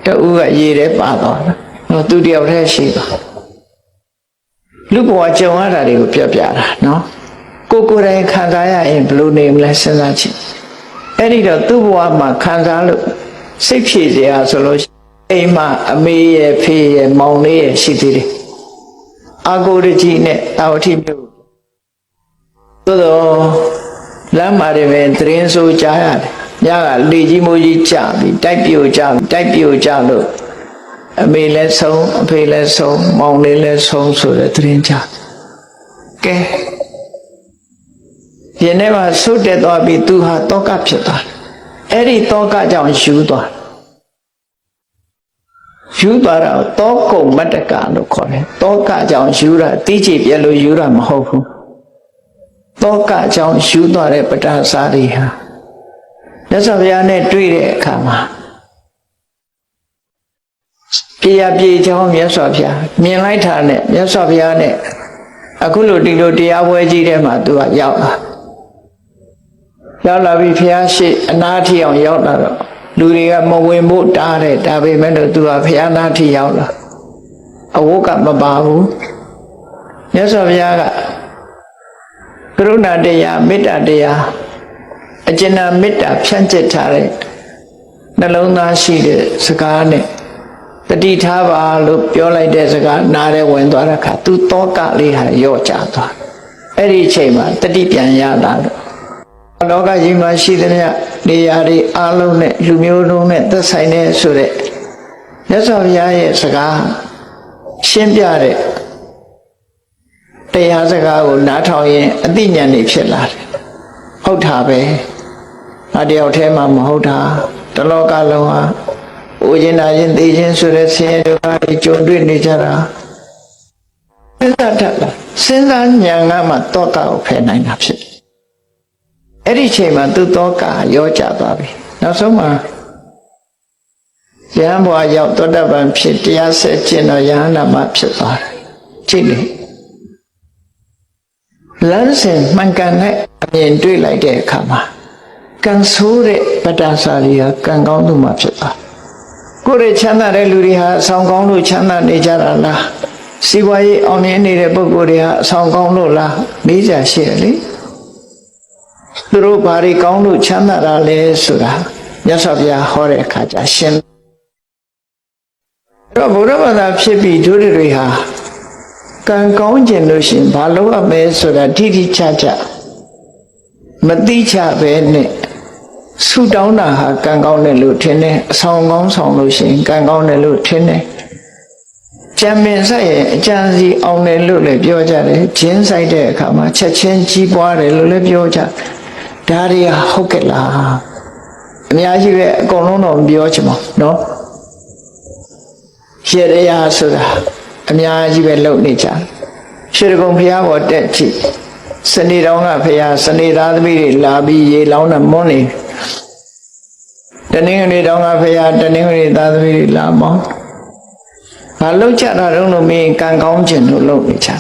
တဦးကရေထဲပါသွားတယ်သူတယောက်တည်းရှိသွားလူဘဝကြုံရတာတွေကိုပြပြတာနော်ကိုယ်တိုင်ခံစားရရင်ဘယ်လိုနေမလဲစဉ်းစားကြည့်အဲ့ဒီတော့သူ့ဘဝမှာခံစားလို့စိတ်ဖြည့်စရာဆိုလို့အိမ်မှာအမေရဲ့ဖေးရဲ့မောင်လေးရဲ့ရှိသေးတယ်အာကိုရကြီးနဲ့တာဝတိမြို့သို့တော့လမ်းမှာတွေပဲသတင်းဆိုကြားရတယ်ညကလေကြီးမိုးကြီးကြပြီးတိုက်ပြိုကြလို့အမေလည်းဆုံးအဖေလည်းဆုံးမောင်လေးလည်းဆုံးဆိုတဲ့သတင်းကြားကဲဒီနေ့မှာဆုတ်တက်သွားပြီးသူဟာတောကဖြစ်သွားအဲ့ဒီတောကကြောင့်ယူသွားတာတောကုံမတ္တကလို့ခေါ်တယ်တောကကြောင့်ယူတာတိကျပြလို့ယူတာမဟုတ်ဘူးတောကကြောင့်ယူသွားတဲ့ပဋ္ဌာစာတွေဟာမြတ်စွာဘုရားနဲ့တွေ့တဲ့အခါမှာပြေချောင်းမြတ်စွာဘုရားမြင်လိုက်တာနဲ့မြတ်စွာဘုရားနဲ့အခုလိုဒီလိုတရားပွဲကြီးထဲမှာသူကရောက်လာပြီးဘုရားရှိအနာထီအောင်ရောက်လာတော့လူတွေကမဝင်ဖို့တားတယ်ဒါပေမဲ့လို့သူကဘုရားနာထီရောက်လာအဝတ်ကမပါဘူးမြတ်စွာဘုရားကကရုဏာတရားမေတ္တာတရားအကျဉ်းမေတ္တာဖြန့်ကျက်ထားတဲ့နှလုံးသားရှိတဲ့စကားနဲ့တတိထားပါလို့ပြောလိုက်တဲ့စကားနားထဲဝင်သွားတဲ့အခါသူတောကလေးဟာရော့ကျသွားအဲ့ဒီအချိန်မှာတတိပြန်ရလာတော့လောကကြီးမှာရှိတဲ့နေရာတွေအားလုံးနဲ့လူမျိုးလုံးနဲ့သက်ဆိုင်တဲ့ဆိုတဲ့မြတ်စွာဘုရားရဲ့စကားရှင်းပြတဲ့တရားစကားကိုနားထောင်ရင်အသိဉာဏ်တွေဖြစ်လာတယ်ဟုတ်တာပဲအတယောက်တည်းမှမဟုတ်တာတလောကလုံးဟာအိုခြင်းနာခြင်းသိခြင်းဆိုတဲ့ဆင်းရဲဒုက္ခတွေကြုံတွေ့နေကြတာစဉ်းစားတတ်လားစဉ်းစားဉာဏ်ကမှတောကကိုဖယ်နိုင်တာဖြစ်အဲ့ဒီချိန်မှာသူတောကရောကျသွားပြီနောက်ဆုံးမှာယဟန်ဘဝရောက်သောတပန်ဖြစ်တရားဆက်ခြင်းတော့ယဟန္တာမဖြစ်သွားတယ်ကြည့်လေလမ်းစဉ်မှန်ကန်တဲ့အမြင်တွေ့လိုက်တဲ့အခါမှာကံဆိုးတဲ့ပဋ္ဌာစာရီဟာကံကောင်းသူမှဖြစ်သွားကိုယ်ရဲ့ချမ်းသာတဲ့လူတွေဟာအဆောင်ကောင်းလို့ချမ်းသာနေကြတာလားစီးပွားရေးအောင်မြင်နေတဲ့ပုဂ္ဂိုလ်တွေဟာအဆောင်ကောင်းလို့လားမေးကြရှိတယ်လေသူတို့ဘာတွေကောင်းလို့ချမ်းသာတာလဲဆိုတာမြတ်စွာဘုရားဟောတဲ့အခါကျရှင်းတော့ဘုရားဘာသာဖြစ်ပြီးတို့တွေဟာကံကောင်းခြင်းလို့ရှိရင်ဘာလို့ရမလဲဆိုတာတိတိကျကျမသိချပဲနဲ့ဆူတောင်းတာဟာကံကောင်းတယ်လို့ထင်တယ်အဆောင်ကောင်းဆောင်လို့ရှိရင်ကံကောင်းတယ်လို့ထင်တယ်ကြံပင်ဆိုင်ရဲ့အကြံစီအောင်တယ်လို့လည်းပြောကြတယ်ဂျင်းဆိုင်တဲ့အခါမှာချက်ချင်းကြီးပွားတယ်လို့လည်းပြောကြဒါတွေဟုတ်ကဲ့လားအများကြီးပဲအကုန်လုံးတော့မပြောချင်ပါဘူးเนาะ ရေရဆိုတာအများကြီးပဲလုံနေကြရွှေကုံဘုရားပေါ်တက်ကြည့်စနေတော်ကဘုရားစနေသားသမီးတွေလာပြီးရေလောင်းတဲ့မွန်းနေတနင်္ဂနွေတော်ကဘုရားတနင်္ဂနွေသားသမီးတွေလာမောင်းငါလှုပ်ကြတာတော့လို့မင်းကံကောင်းခြင်းလို့လုပ်နေကြတာ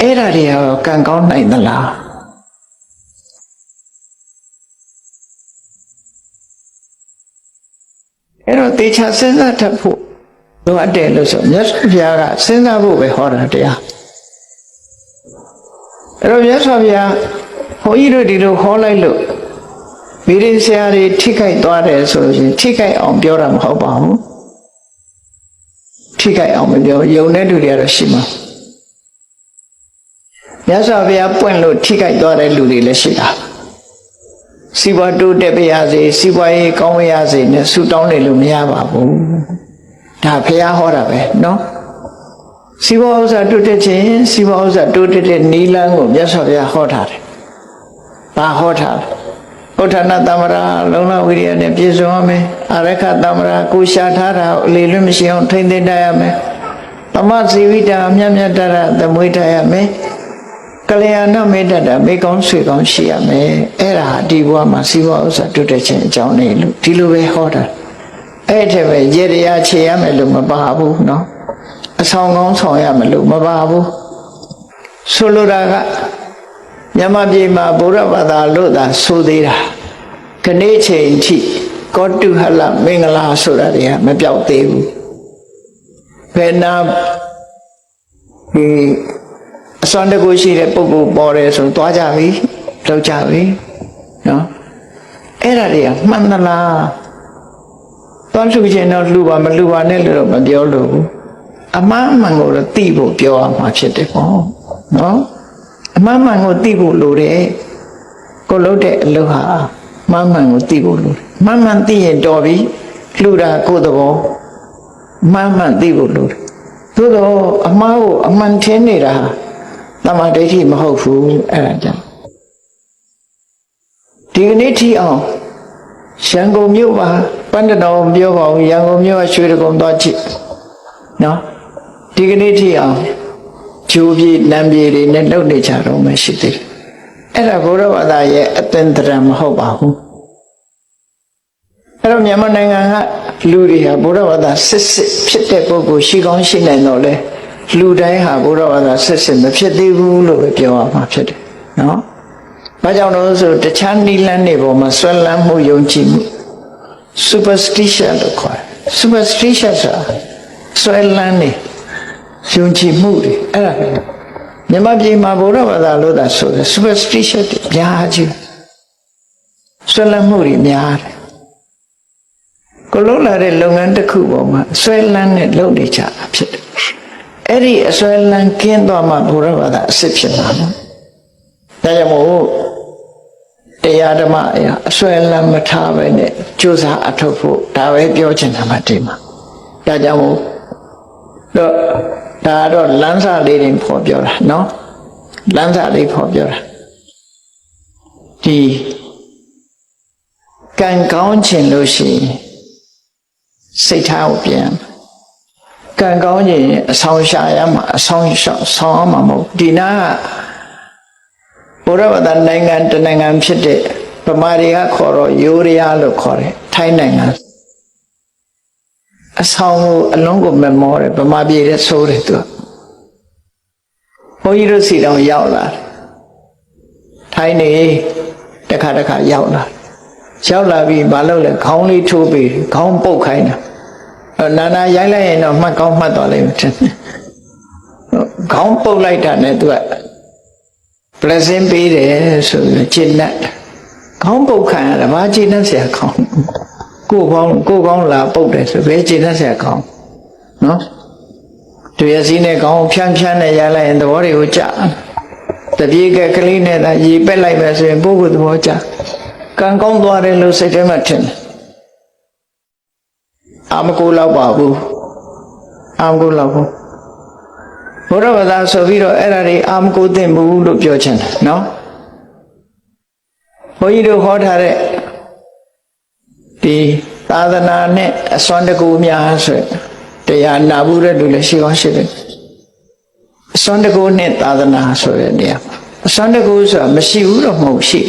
အဲ့ဒါတွေရောကံကောင်းနိုင်သလားအဲ့တော့တေချာစဉ်းစားတတ်ဖို့လိုအပ်တယ်လို့ဆိုမြတ်စွာဘုရားကစဉ်းစားဖို့ပဲဟောတာတရားအဲ့တော့မြတ်စွာဘုရားဘုန်းကြီးတို့ဒီလိုဟောလိုက်လို့ဗီရိဆရာတွေထိခိုက်သွားတယ်ဆိုရင်ထိခိုက်အောင်ပြောတာမဟုတ်ပါဘူးထိခိုက်အောင်မပြောယုံတဲ့လူတွေကတော့ရှိမှာမြတ်စွာဘုရားပွင့်လို့ထိခိုက်သွားတဲ့လူတွေလည်းရှိတာစီးပွားတိုးတက်ပါရစေစီးပွားရေးကောင်းပါရစေနဲ့ဆုတောင်းနေလို့မရပါဘူးဒါဘုရားဟောတာပဲနော်စီးပွားဥစ္စာတိုးတက်ခြင်းစီးပွားဥစ္စာတိုးတက်တဲ့နိလန်းကိုမြတ်စွာဘုရားဟောထားတယ်ဘာဟောထားလဲဥဋ္ဌာဏတမ္မရာလုံလဝိရိယနဲ့ပြည့်စုံရမယ်အရခတမ္မရာကိုရှာထားတာအလေလွတ်မရှိအောင်ထိမ့်သိမ်းတတ်ရမယ်သမဇီဝိတာအမြတ်မြတ်တရသမွေးတတ်ရမယ်ကလျာဏမေတ္တာမိကောင်းဆွေကောင်းရှိရမယ်အဲ့ဒါဒီဘဝမှာစီးပွားဥစ္စာတိုးတက်ခြင်းအကြောင်းလေးလို့ဒီလိုပဲဟောတာအဲ့ထက်ပဲရေတရားခြေရမယ်လို့မပါဘူးနော်အဆောင်ကောင်းဆောင်ရမယ်လို့မပါဘူးဆိုလိုတာကမြန်မာပြည်မှာဗုဒ္ဓဘာသာလို့သာဆိုသေးတာခဏချိန်ထိကောတုဟလမင်္ဂလာဆိုတာတွေကမပြောက်သေးဘူးဘယ်နာဒီအစွမ်းတကူရှိတဲ့ပုဂ္ဂိုလ်ပေါ်တယ်ဆိုသွားကြပြီလောက်ကြပြီနော်အဲ့ဒါတွေကမှန်သလားသွားလှူခြင်းတော့လှူပါမလှူပါနဲ့လို့မပြောလို့ဘူးအမှန်မှန်ကိုတော့သိဖို့ပြောရမှာဖြစ်တယ်ပေါ့နော်အမှန်မှန်ကိုသိဖို့လိုတယ်ကိုလုပ်တဲ့အလုပ်ဟာမှန်မှန်ကိုသိဖို့လိုတယ်မှန်မှန်သိရင်တော်ပြီလှူတာကိုယ်သဘောမှန်မှန်သိဖို့လိုတယ်သို့တော့အမှားကိုအမှန်ထင်နေတာတမ္မာဒိဋ္ဌိမဟုတ်ဘူးအဲ့ဒါကြောင့်ဒီကနေ့ထိအောင်ရန်ကုန်မြို့မှာပန္နတော်ပြောပါဦးရန်ကုန်မြို့ကရွှေကုံသွားကြည့်နော်ဒီကနေ့ထိအောင်ကျိုးပြေနံပြေတွေနဲ့လုပ်နေကြတော့မှရှိသေးတယ်အဲ့ဒါဘုရားဘာသာရဲ့အသင်္တရမဟုတ်ပါဘူးအဲ့တော့မြန်မာနိုင်ငံကလူတွေဟာဘုရားဘာသာစစ်ဖြစ်တဲ့ပုဂ္ဂိုလ်ရှိကောင်းရှိနိုင်တော့လေလူတိုင်းဟာဘုရားဘာသာစစ်မဖြစ်သေးဘူးလို့ပဲပြောရမှာဖြစ်တယ်နော်ဘာကြောင့်လဲဆိုတခြားနိလန်းတွေပေါ်မှာဆွဲလန်းမှုယုံကြည်မှု superstition လို့ခေါ်တယ် superstition ဆိုတာဆွဲလန်းနေယုံကြည်မှုတွေအဲ့ဒါမြန်မာပြည်မှာဘုရားဘာသာလို့သာဆိုတယ် superstition တွေများကြီးဆွဲလန်းမှုတွေများတယ်ကိုလုံးလာတဲ့လုပ်ငန်းတစ်ခုပေါ်မှာဆွဲလန်းနဲ့လုပ်နေကြတာဖြစ်တယ်အဲ့ဒီအဆွဲလန်းကင်းသွားမှဘုရားဘာသာအစစ်ဖြစ်မှာနော်ဒါကြောင့်မို့တရားဓမ္မအရာအဆွဲလန်းမထားပဲနဲ့ကြိုးစားအထောက်ဖို့ဒါပဲပြောချင်တာမှဒီမှာဒါကြောင့်မို့တော့ဒါတော့လမ်းစာလေးတွေဖော်ပြောတာနော်လမ်းစာလေးဖော်ပြောတာဒီကံကောင်းခြင်းလို့ရှိရင်စိတ်ထားကိုပြန်ကံကောင်းခြင်းအဆောင်ရှာရမှာအဆောင်ရှောက်ဆောင်ရမှာမဟုတ်ဒီနာကဘုရားဘာသာနိုင်ငံတနိုင်ငံဖြစ်တဲ့ဗမာတွေကခေါ်တော့ယိုးရီးယားလို့ခေါ်တယ်ထိုင်းနိုင်ငံအဆောင်ကိုအလုံးကိုမမောတယ်ဗမာပြည်ရဲ့ဆိုးတယ်သူကဘုန်းကြီးတို့စီတောင်ရောက်လာထိုင်းနေတခါရောက်လာပြီးမလုပ်လဲခေါင်းလေးထိုးပြီးခေါင်းပုတ်ခိုင်းတာနာနာရိုက်လိုက်ရင်တော့မှတ်ကောင်းမှတ်သွားလိမ့်မယ်ခေါင်းပုတ်လိုက်တာနဲ့သူကblessing ပေးတယ်ဆိုပြီးကျင့်တတ်ခေါင်းပုတ်ခံရတာဘာကျင့်တတ်เสียခေါင်းကိုယ်ကောင်းလာပုတ်တယ်ဆိုဘယ်ကျင့်တတ်เสียခေါင်းနော်တွေ့ရစီနဲ့ခေါင်းဖြန်းနဲ့ရလိုက်ရင်သဘောတွေကိုကြာတပြေးကလေးနဲ့သာရေပက်လိုက်မယ်ဆိုရင်ပုဂ္ဂိုလ်သဘောကြာကံကောင်းသွားတယ်လို့စိတ်ထဲမှာထင်တယ်အာမကိုလောက်ပါဘူးအာမကိုလောက်ဘူးဘုရားဘာသာဆိုပြီးတော့အဲ့ဒါတွေအာမကိုသင့်ဘူးလို့ပြောချင်တယ်နော်ဘုန်းကြီးတို့ဟောထားတဲ့ဒီသာသနာနဲ့အစွမ်းတကူများဆို တရားနာဘူးတဲ့လူလည်းရှိကောင်းရှိတယ်အစွမ်းတကူနဲ့သာသနာဆိုတဲ့နေရာအစွမ်းတကူဆိုတာမရှိဘူးတော့မဟုတ်ရှိ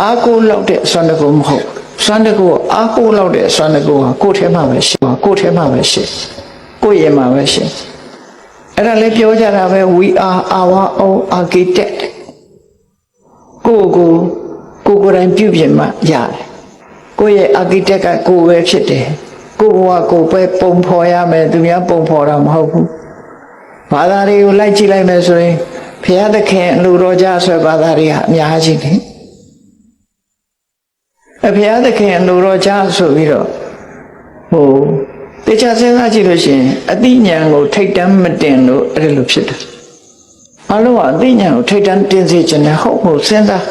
အားကိုးလောက်တဲ့အစွမ်းတကူမဟုတ်စွမ်းတကူအားကိုးလောက်တဲ့အစွမ်းတကူဟာကိုယ်ထဲမှာပဲရှိပါကိုယ်ထဲမှာပဲရှိကိုယ်ရဲ့မှာပဲရှိအဲ့ဒါလည်းပြောကြတာပဲ we are our own architect ကိုယ်ကိုယ်တိုင်ပြုပြင်မှရတယ်ကိုယ့်ရဲ့ architect ကကိုယ်ပဲဖြစ်တယ်ကိုယ်ကကိုယ်ပဲပုံဖော်ရမယ်သူများပုံဖော်တာမဟုတ်ဘူးဘာသာတွေကိုလိုက်ကြည့်လိုက်မယ်ဆိုရင်ဘုရားသခင်လူတော်ကြဆိုဘာသာတွေကအများကြီးတယ်ဘုရားသခင်လူတော်ကြဆိုပြီးတော့တေချာစဉ်းစားကြည့်လို့ရှိရင်အသိဉာဏ်ကိုထိတ်တန်းမတင်လို့အဲ့လိုဖြစ်တယ်အလုံးကအသိဉာဏ်ကိုထိတ်တန်းတင်စေခြင်းနဲ့ဟုတ်စဉ်းစား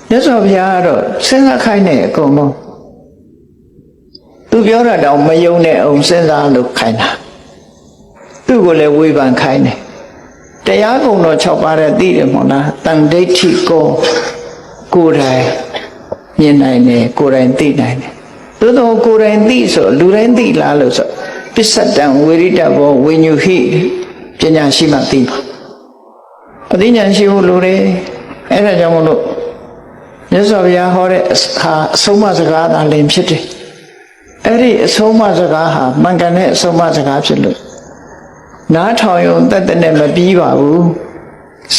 မြတ်စွာဘုရားကတော့စဉ်းစားခိုင်းနေအကုန်လုံးသူပြောတာတော့မယုံနဲ့အောင်စဉ်းစားလို့ခိုင်းတာသူ့ကိုလည်းဝေဖန်ခိုင်းတယ်တရားကုံတော်6ပါးတဲ့သိတယ်မဟုတ်လားတန်ဒိဋ္ဌိကိုယ်တိုင်မြင်နိုင်တယ်ကိုယ်တိုင်သိနိုင်တယ်သို့တော့ကိုယ်တိုင်သိဆိုလူတိုင်းသိလားလို့ဆိုပစ္စတံဝိရိတဘောဝိညုဟိပညာရှိမှသိပါအသိဉာဏ်ရှိဖို့လိုတယ်အဲ့ဒါကြောင့်မလို့မြတ်စွာဘုရားဟောတဲ့အဆုံးအမစကားသာလင်ဖြစ်တယ်အဲ့ဒီအဆုံးအမစကားဟာမှန်ကန်တဲ့အဆုံးအမစကားဖြစ်လို့နားထောင်ရုံတသက်နဲ့မပြီးပါဘူး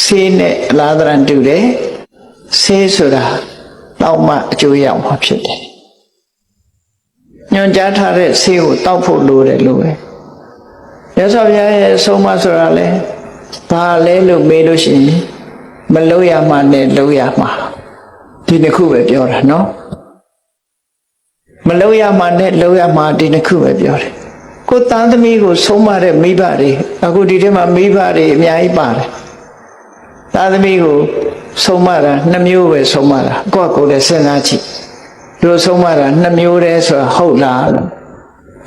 ဆေးနဲ့အလားတရံတူတယ်ဆေးဆိုတာတောက်မှအကျိုးရမှာဖြစ်တယ်ညွန်ကြားထားတဲ့ဆေးကိုတောက်ဖို့လိုတယ်လို့ပဲမြတ်စွာဘုရားရဲ့အဆုံးအမဆိုတာလဲဘာလဲလို့မေးလို့ရှိရင်မလို့ရမှာနဲ့လို့ရမှာဒီနှစ်ခုပဲပြောတာနော်မလို့ရမှာနဲ့လို့ရမှာဒီနှစ်ခုပဲပြောတယ်ကိုယ်သားသမီးကိုဆုံးမတဲ့မိဘတွေအခုဒီထဲမှာမိဘတွေအများကြီးပါတယ်သားသမီးကိုဆုံးမတာ2မျိုးပဲဆုံးမတာကိုယ့်ကိုယ်လည်းစဉ်းစားကြည့်တို့ဆုံးမတာ2မျိုးတည်းဆိုတာဟုတ်လား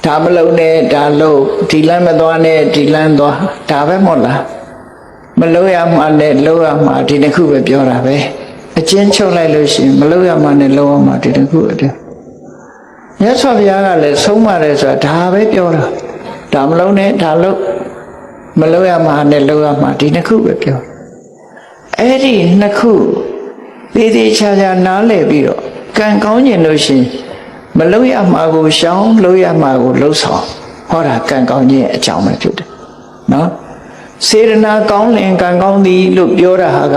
ဒါမလုံးနဲ့ဒါလို့ဒီလမ်းမသွားနဲ့ဒီလမ်းသွားဒါပဲမဟုတ်လားမလို့ရမှာနဲ့လို့ရမှာဒီနှစ်ခုပဲပြောတာပဲအချင်းချုပ်လိုက်လို့ရှိရင်မလို့ရမှာနဲ့လို့ရမှာဒီတစ်ခုအတည်းမြတ်စွာဘုရားကလည်းဆုံးမတယ်ဆိုတာဒါပဲပြောတာဒါမလုံးနဲ့ဒါလို့မလို့ရမှာနဲ့လို့ရမှာဒီနှစ်ခုပဲပြောအဲ့ဒီနှစ်ခုသေးသေးချာချာနားလည်ပြီးတော့ကံကောင်းကျင်လို့ရှိရင်မလို့ရမှာကိုရှောင်လို့ရမှာကိုလှုပ်ဆောင်ဟောတာကံကောင်းခြင်းအကြောင်းပဲဖြစ်တယ်နော်စေရနာကောင်းလင်ကံကောင်းသည်လို့ပြောတာဟာက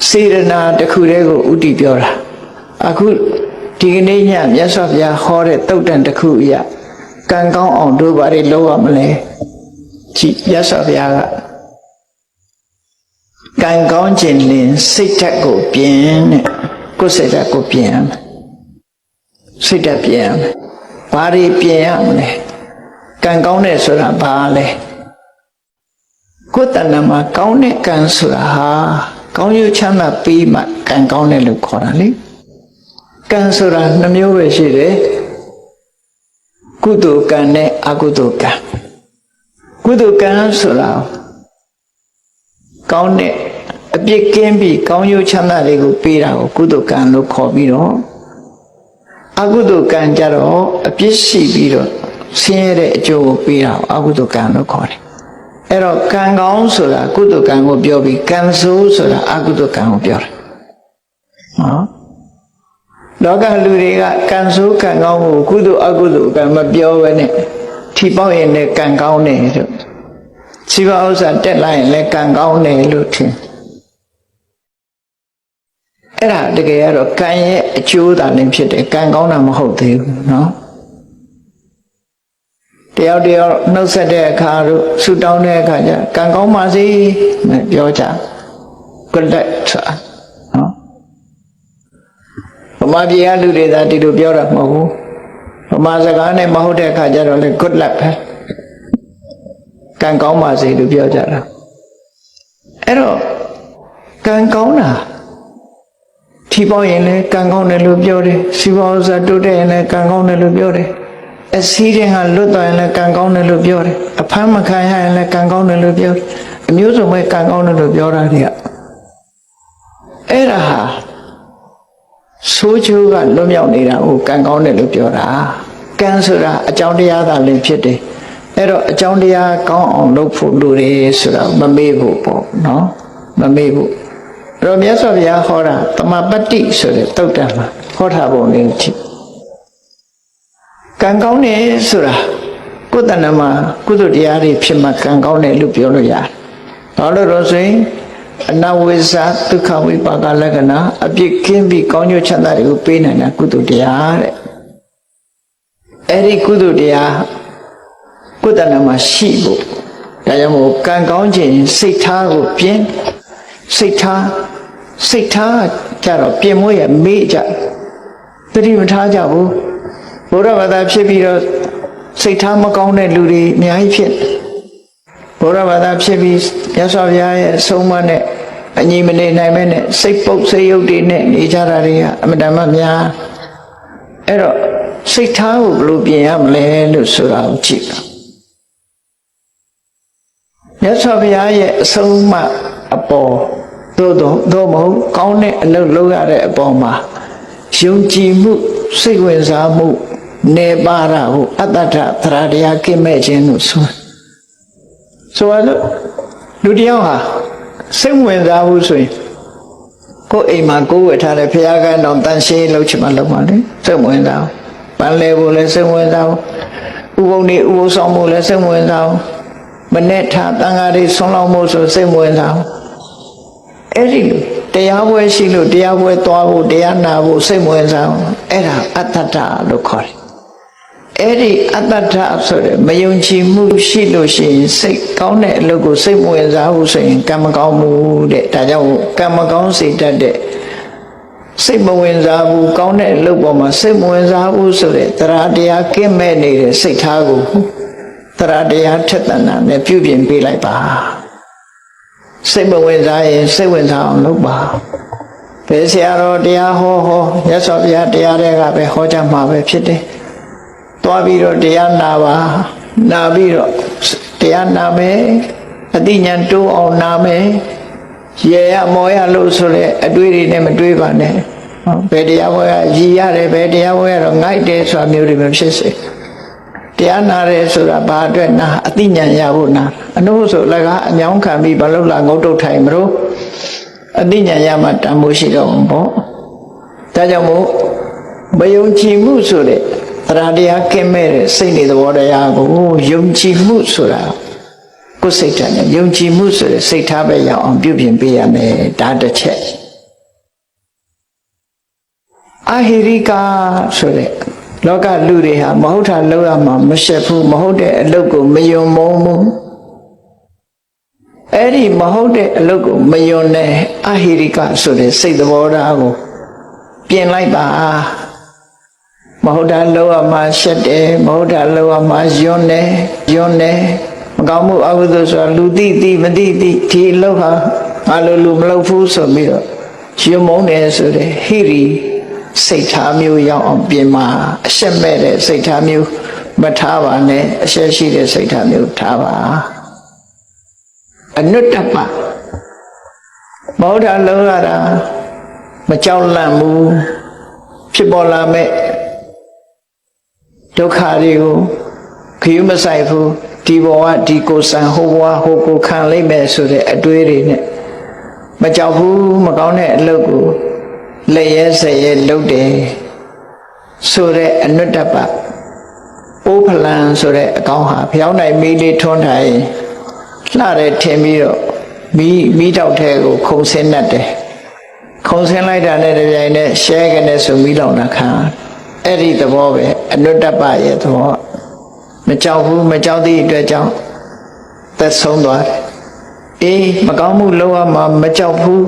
စေရနာတစ်ခုတည်းကိုဥတည်ပြောတာအခုဒီကနေ့ညမြတ်စွာဘုရားဟောတဲ့တုတ်တန်တစ်ခုအရာကံကောင်းအောင်တို့ဘာတွေလုပ်ရမလဲကြည်မြတ်စွာဘုရားကကံကောင်းခြင်းလင်စိတ်ဓာတ်ကိုပြင်တဲ့ကိုယ်စိတ်ဓာတ်ကိုပြင်ရမယ်စိတ်ဓာတ်ပြင်ရမယ်ဘာတွေပြင်ရမလဲကံကောင်းတဲ့ဆိုတာဘာလဲကိုယ်တဏ္ဍမှာကောင်းတဲ့ကံဆိုတာဟာကောင်းကျိုးချမ်းသာပေးမှကံကောင်းတယ်လို့ခေါ်တာလေကံဆိုတာ2မျိုးပဲရှိတယ်ကုသိုလ်ကံနဲ့အကုသိုလ်ကံကုသိုလ်ကံဆိုတာကောင်းတဲ့အပြစ်ကင်းပြီးကောင်းကျိုးချမ်းသာတွေကိုပေးတာကိုကုသိုလ်ကံလို့ခေါ်ပြီးတော့အကုသိုလ်ကံကြတော့အပြစ်ရှိပြီးတော့ဆင်းရဲတဲ့အကျိုးကိုပေးတာကိုအကုသိုလ်ကံလို့ခေါ်တယ်အဲ့တော့ကံကောင်းဆိုတာကုသိုလ်ကံကိုပြောပြီးကံဆိုးဆိုတာအကုသိုလ်ကံကိုပြောတယ်နော်လောကလူတွေကကံဆိုးကံကောင်းကိုကုသိုလ်အကုသိုလ်ကံမပြောဘဲနဲ့ထီပေါက်ရင်လည်းကံကောင်းတယ်လို့စီပါဥစ္စာတက်လိုက်ရင်လည်းကံကောင်းတယ်လို့ထင်အဲ့ဒါတကယ်ကတော့ကံရဲ့အကျိုးသာလည်းဖြစ်တယ်ကံကောင်းတာမဟုတ်သေးဘူးနော်တယောက်နှုတ်ဆက်တဲ့အခါတို့ဆူတောင်းတဲ့အခါကျကံကောင်းပါစေပြောကြ good luck ဆိုတာနော်ဗမာပြည်ကလူတွေသာဒီလိုပြောတာမဟုတ်ဘူးဗမာစကားနဲ့မဟုတ်တဲ့အခါကျတော့လေ good luck ပဲကံကောင်းပါစေလို့ပြောကြတာအဲ့တော့ကံကောင်းတာထီပေါက်ရင်လည်းကံကောင်းတယ်လို့ပြောတယ်စီပါဥစ္စာတိုးတက်ရင်လည်းကံကောင်းတယ်လို့ပြောတယ်အစည်းရင်ကလွတ်သွားရင်လည်းကံကောင်းတယ်လို့ပြောတယ်အဖမ်းမခံရရင်လည်းကံကောင်းတယ်လို့ပြောတယ်အမျိုးစုံပဲကံကောင်းတယ်လို့ပြောတာတွေကအဲ့ဒါဟာဆိုးချိုးကလွတ်မြောက်နေတာကိုကံကောင်းတယ်လို့ပြောတာကံဆိုတာအကြောင်းတရားသာလည်းဖြစ်တယ် အဲ့တော့အကြောင်းတရားကောင်းအောင်လုပ်ဖို့လူတွေဆိုတာမမေ့ဖို့ပေါ့နော်မမေ့ဖို့အဲ့တော့မြတ်စွာဘုရားဟောတာတမပတ္တိဆိုတဲ့သုတ်တံမှာဟောထားပုံလေးကြည့်ကံကောင်းတယ်ဆိုတာကိုယ်တဏ္ဍမှာကုသိုလ်တရားတွေဖြစ်မှကံကောင်းတယ်လို့ပြောလို့ရတယ်ဘာလို့လဲဆိုရင်အနဝိဇ္ဇဒုက္ခဝိပါကလက္ခဏာအပြစ်ကင်းပြီးကောင်းကျိုးချမ်းသာတွေကိုပေးနိုင်တာကုသိုလ်တရားတဲ့အဲ့ဒီကုသိုလ်တရားကိုယ်တဏ္ဍမှာရှိဖို့ဒါကြောင့်မို့ကံကောင်းခြင်းစိတ်ထားကိုပြင်စိတ်ထားကြတော့ပြင်မို့ရမေ့ကြသတိမထားကြဘူးဘုရားဘာသာဖြစ်ပြီးတော့စိတ်ထားမကောင်းတဲ့လူတွေအများကြီးဖြစ်ဘုရားဘာသာဖြစ်ပြီးမြတ်စွာဘုရားရဲ့အဆုံးအမနဲ့အညီမနေနိုင်မဲနဲ့စိတ်ပုတ်စိတ်ယုတ်တွေနဲ့နေကြတာတွေကအမှန်တမ်းများအဲ့တော့စိတ်ထားကိုဘယ်လိုပြင်ရမလဲလို့ဆိုတာကိုကြည့်ပါမြတ်စွာဘုရားရဲ့အဆုံးအမအပေါ်သို့မဟုတ်ကောင်းတဲ့အလုပ်လုပ်ရတဲ့အပေါ်မှာယုံကြည်မှုစိတ်ဝင်စားမှုနေပါရဟုအတ္တထသရတရားကိမဲ့ခြင်းလို့ဆိုတော့လူတယောက်ဟာစိတ်ဝင်စားဘူးဆိုရင်ကိုယ်အိမ်မှာကိုယ်ဝယ်ထားတဲ့ဘုရားကံတော်တန်ရှင်းလုပ်ချင်မှလုပ်ပါလေစိတ်ဝင်စားပန်းလဲဖို့လည်းစိတ်ဝင်စားဥပုံနေဥပုဆောင်ဖို့လည်းစိတ်ဝင်စားမနဲ့ထားတန်ဃာတွေဆွမ်းလောင်းဖို့ဆိုစိတ်ဝင်စားအဲ့ဒီလိုတရားပွဲရှိလို့တရားပွဲသွားဖို့တရားနာဖို့စိတ်ဝင်စားအဲ့ဒါအတ္တထလို့ခေါ်တယ်အဲ့ဒီအတ္တထဆိုတဲ့မယုံကြည်မှုရှိလို့ရှိရင်စိတ်ကောင်းတဲ့အလုပ်ကိုစိတ်ဝင်စားဖို့ဆိုရင်ကံမကောင်းဘူးတဲ့ဒါကြောင့်ကံမကောင်းစေတတ်တဲ့စိတ်မဝင်စားဘူးကောင်းတဲ့အလုပ်ပေါ်မှာစိတ်မဝင်စားဘူးဆိုတဲ့တရားတရားကင်းမဲ့နေတဲ့စိတ်ထားကိုတရားတရားထက်သန်တာနဲ့ပြုပြင်ပေးလိုက်ပါစိတ်မဝင်စားရင်စိတ်ဝင်စားအောင်လုပ်ပါဘယ်ဆရာတော်တရားဟောမြတ်စွာဘုရားတရားတွေကပဲဟောကြမှာပဲဖြစ်တယ်သွားပြီးတော့တရားနာပါနာပြီးတော့တရားနာမယ်အသိဉာဏ်တိုးအောင်နာမယ်ရေရမောရလို့ဆိုတဲ့အတွေ့တွေနဲ့မတွေးပါနဲ့ဘယ်တရားပွဲကရည်ရတယ်ဘယ်တရားပွဲကတော့ငိုက်တယ်ဆိုတာမျိုးတွေမဖြစ်စေတရားနာရဲဆိုတာဘာအတွက်နာအသိဉာဏ်ရဖို့နာအနုဆိုလည်းကအညောင်းခံပြီးဘာလို့လာငုတ်တုတ်ထိုင်မလို့အသိဉာဏ်ရမှတန်ဖို့ရှိတော့ဘောဒါကြောင့်မို့မယုံကြည်မှုဆိုတဲ့တရားတရားကင်းမဲ့တဲ့စိတ်နေသဘောတရားကိုယုံကြည်မှုဆိုတာကိုယ်စိတ်ဓာတ်နဲ့ယုံကြည်မှုဆိုတဲ့စိတ်ထားပဲရအောင်ပြုပြင်ပေးရမယ်ဒါတစ်ချက်အဟိရိကဆိုတဲ့လောကလူတွေဟာမဟုတ်တာလုပ်ရမှာမရှက်ဘူးမဟုတ်တဲ့အလုပ်ကိုမယုံမုန်းဘူးအဲ့ဒီမဟုတ်တဲ့အလုပ်ကိုမယုံတဲ့အဟိရိကဆိုတဲ့စိတ်သဘောထားကိုပြင်လိုက်ပါမဟုတ်တာလုပ်ရမှာရှက်တယ်မဟုတ်တာလုပ်ရမှာယွန်းတယ်မကောင်းမှုအကုသိုလ်ဆိုတာလူသိမသိဒီအလုပ်ဟာငါလူမလုပ်ဘူးဆိုပြီးတော့ယွန်းမုန်းတယ်ဆိုတဲ့ဟိရိစိတ်ထားမျိုးရောက်အောင်ပြင်မှာအရှက်မဲ့တဲ့စိတ်ထားမျိုးမထားပါနဲ့အရှက်ရှိတဲ့စိတ်ထားမျိုးထားပါအနုတ္တပမဟုတ်တာလုံးရတာမကြောက်လန့်ဘူးဖြစ်ပေါ်လာမဲ့ဒုက္ခတွေကိုခရီးမဆိုင်ဘူးဒီဘဝဒီကိုဆံဟိုဘဝဟိုကိုခံလိုက်မယ်ဆိုတဲ့အတွေးတွေနဲ့မကြောက်ဘူးမကောင်းတဲ့အလုပ်ကိုလက်ရဲစရဲလုပ်တယ်ဆိုတဲ့အနုတ္တပအိုးဖလန်ဆိုတဲ့အကောင်ဟာဖျောင်းနိုင်မီးလေးထွန်းထိုင်လှတယ်ထင်ပြီးတော့မီးတောက်ထဲကိုခုံဆင်းတတ်တယ်ခုံဆင်းလိုက်တာနဲ့တပြိုင်နက်ရှဲကနေဆိုမီးလောင်တာခံအဲ့ဒီသဘောပဲအနုတ္တပရဲ့သဘောမကြောက်ဘူးမကြောက်သည့်အတွက်ကြောင့်သက်ဆုံးသွားတယ်အေးမကောင်းမှုလုပ်ရမှာမကြောက်ဘူး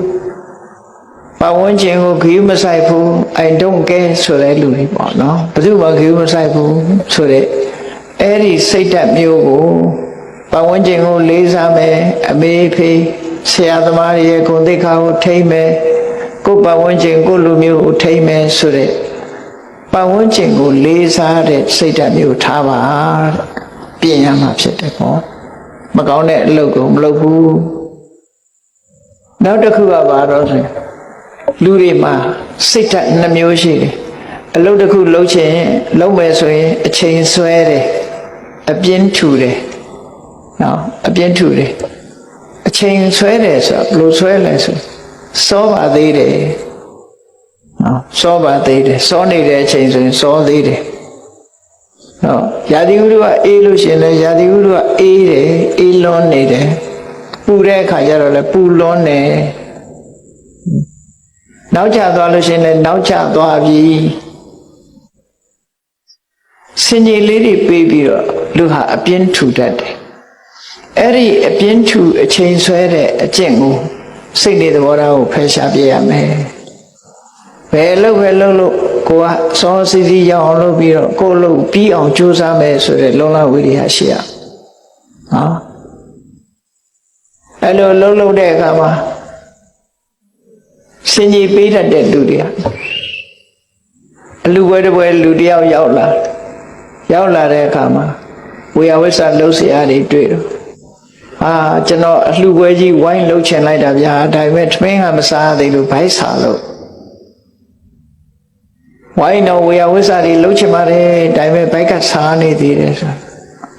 ပတ်ဝန်းကျင်ကိုခရီးမဆိုင်ဘူး I don't care ဆိုတဲ့လူတွေပေါ့နော်ဘယ်သူမှခရီးမဆိုင်ဘူးဆိုတဲ့အဲ့ဒီစိတ်ဓာတ်မျိုးကိုပတ်ဝန်းကျင်ကိုလေးစားမယ်အမေဖေးဆရာသမားရဲ့ဂုဏ်သိက္ခာကိုထိမ့်မယ်ကိုယ်ပတ်ဝန်းကျင်ကိုလူမျိုးကိုထိမ့်မယ်ဆိုတဲ့ပတ်ဝန်းကျင်ကိုလေးစားတဲ့စိတ်ဓာတ်မျိုးထားပါပြင်ရမှာဖြစ်တယ်ပေါ့မကောင်းတဲ့အလုပ်ကိုမလုပ်ဘူးနောက်တစ်ခုကဘာတော့ဆိုလူတွေမှာစိတ်ဓာတ်နှမျိုးရှိတယ်အလုပ်တစ်ခုလုပ်ချင်လုပ်မယ်ဆိုရင်အချိန်ဆွဲတယ် အပြင်းထူတယ်နော်အပြင်းထူတယ်အချိန်ဆွဲတယ်ဆိုဘယ်လိုဆွဲလဲဆိုစောပါသေးတယ်နော်စောပါသေးတယ်စောနေတဲ့အချိန်ဆိုရင်စောသေးတယ်နော်ရာသီဥတုကအေးလို့ရှိရင်လည်းရာသီဥတုကအေးတယ်အေးလွန်းနေတယ်ပူတဲ့အခါကျတော့လည်းပူလွန်းနေနောက်ကျသွားလို့ရှိရင်လည်းနောက်ကျသွားပြီစင်ကြီးလေးတွေပေးပြီးတော့လူဟာအပြင်းထူတတ်တယ်အဲ့ဒီအပြင်းထူအချိန်ဆွဲတဲ့အကျင့်ကိုစိတ်နေသဘောထားကိုဖယ်ရှားပြရမယ်ဘယ်လို့ကိုကစောစီစီရောက်အောင်လုပ်ပြီးတော့ကိုယ်လုပ်ပြီးအောင်ကြိုးစားမယ်ဆိုတဲ့လုံလဝိရိယရှိရနော်အဲ့လိုလုပ်တဲ့အခါမှာစင်ကြီးပေးတတ်တဲ့လူတွေအလူပွဲတစ်ပွဲလူတယောက်ရောက်လာတဲ့အခါမှာဝေယဝိဆာလှုပ်ရှားတွေတွေ့တော့ကျွန်တော်အလှပွဲကြီးဝိုင်းလှုပ်ချင်လိုက်တာဗျာဒါပေမဲ့ထမင်းကမစားသေးလို့ဘိုက်စားလို့ဝိုင်းတော့ဝေယဝိဆာတွေလှုပ်ချင်ပါတယ်ဒါပေမဲ့ဘိုက်ကစားနေသေးတယ်ဆို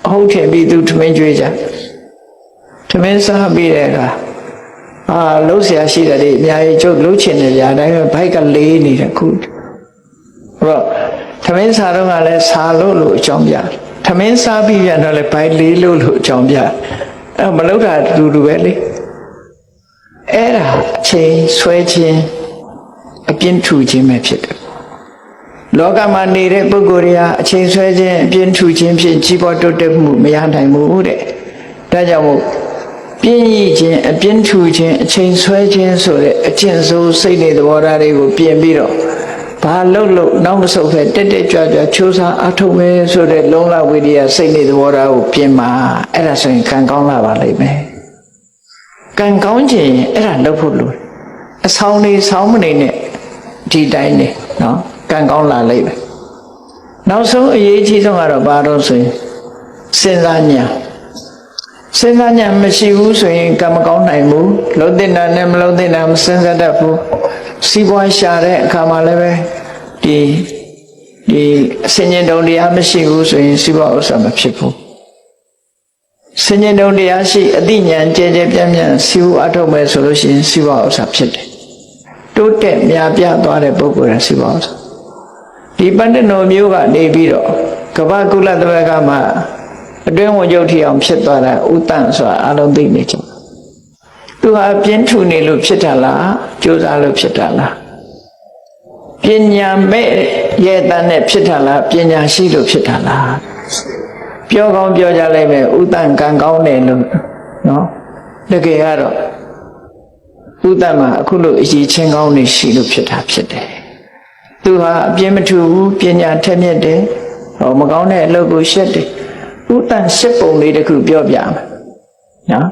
အဟုတ်ထင်ပြီးသူထမင်းကြွေးကြထမင်းစားပြီးတဲ့အခါလှုပ်ရှားရှိတယ်လေအများကြီးကျုပ်လှုပ်ချင်တယ်ဗျာဒါပေမဲ့ဘိုက်ကလေးနေတယ်ခုတော့ထမင်းစားတော့ကလည်းစားလို့အကြောင်းပြထမင်းစားပြီးပြန်တော့လည်းဘိုက်လေးလို့အကြောင်းပြမလှုပ်တာတူပဲလေအဲ့ဒါအချိန်ဆွဲခြင်းအပြင်းထူခြင်းပဲဖြစ်တယ်လောကမှာနေတဲ့ပုဂ္ဂိုလ်တွေဟာအချိန်ဆွဲခြင်းအပြင်းထူခြင်းဖြင့်ကြီးပွားတိုးတက်မှုမရနိုင်ဘူးတဲ့ဒါကြောင့်မို့ပြင်းရည်ခြင်းအပြင်းထူခြင်းအချိန်ဆွဲခြင်းဆိုတဲ့အကျင့်ဆိုးစိတ်နေသဘောထားတွေကိုပြင်ပြီးတော့ဘာလို့နောက်မဆုတ်ပဲတက်ကြွချိုးစားအထုံးပဲဆိုတဲ့လုံလဝိရိယစိတ်နေသဘောထားကိုပြင်မှာအဲ့ဒါဆိုရင်ကံကောင်းလာပါလိမ့်မယ်ကံကောင်းခြင်းအဲ့ဒါလုပ်ဖို့လိုအဆောင်နေဆောင်မနေနဲ့ဒီတိုင်းနေနော်ကံကောင်းလာလိမ့်မယ်နောက်ဆုံးအရေးကြီးဆုံးကတော့ဘာလို့ဆိုရင်စဉ်းစားဉာဏ်မရှိဘူးဆိုရင်ကံမကောင်းနိုင်ဘူးလုံးတင်တာနဲ့မလုံးတင်တာမစဉ်းစားတတ်ဘူးစီးပွားရှာတဲ့အခါမှာလည်းပဲဒီအစဉ္ဉ္တုံတရားမရှိဘူးဆိုရင်စီးပွားဥစ္စာမဖြစ်ဘူးစဉ္ဉ္တုံတရားရှိအသိဉာဏ်ကျဲပြန့်စီးပွားအထုတ်မယ်ဆိုလို့ရှိရင်စီးပွားဥစ္စာဖြစ်တယ်တိုးတက်များပြားသွားတဲ့ပုဂ္ဂိုလ်ကစီးပွားဥစ္စာဒီပန္နနောမျိုးကနေပြီးတော့ကမ္ဘာကုလသမဂ္ဂမှာအတွင်းဝန်ချုပ်ထီအောင်ဖြစ်သွားတာဥတ္တန်ဆိုတာအလုံးသိနေကြသူဟာပြင်းထူနေလို့ဖြစ်တာလားကြိုးစားလို့ဖြစ်တာလားပညာမဲ့ရဲ့တန်းနဲ့ဖြစ်တာလားပညာရှိလို့ဖြစ်တာလားပြောကောင်းပြောကြလိုက်မယ်ဥတ္တန်ကံကောင်းတယ်လို့နော်တကယ်ကတော့ဥတ္တန်မှာအခုလိုအရေးချင်းကောင်းနေရှိလို့ဖြစ်တာဖြစ်တယ်သူဟာအပြင်းမထူဘူးပညာထက်မြက်တယ်မကောင်းတဲ့အလုပ်ကိုရှက်တယ်ဥတ္တန်ရှစ်ပုံလေးတစ်ခုပြောပြမယ်နော်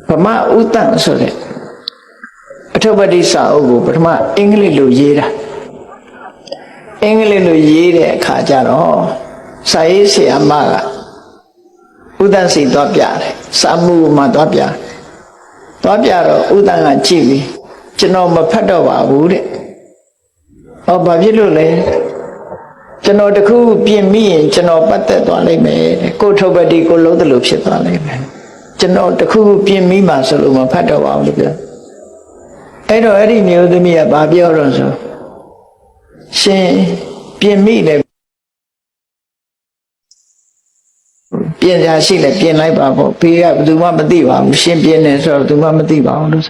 ဗမာဥတ္တန်ဆိုတဲ့အထုပ္ပတိစာအုပ်ကိုပထမအင်္ဂလိပ်လိုရေးတာအင်္ဂလိပ်လိုရေးတဲ့အခါကျတော့စာရေးဆရာမကဥတ္တန်စီသွားပြတယ်စာမှုမှာသွားပြတော့ဥတ္တန်ကကြည့်ပြီးကျွန်တော်မဖတ်တော့ပါဘူးတဲ့ဘာဖြစ်လို့လဲကျွန်တော်တခုပြင်မိရင်ကျွန်တော်ပတ်သက်သွားလိမ့်မယ်တဲ့ကိုထုပ္ပတိကိုလုံးသလိုဖြစ်သွားလိမ့်မယ်ကျွန်တော်တခုပြင်မိမှဆိုလို့မဖတ်တော့ပါဘူးလို့ပြောအဲ့တော့အဲ့ဒီမျိုးသမီးကဘာပြောတော့ဆိုရှင်ပြင်မိတယ်ပြင်ရာရှိလဲပြင်လိုက်ပါပေါ့ဖေးကဘယ်သူမှမသိပါဘူးရှင်ပြင်နေဆိုတော့ဘယ်သူမှမသိပါဘူးလို့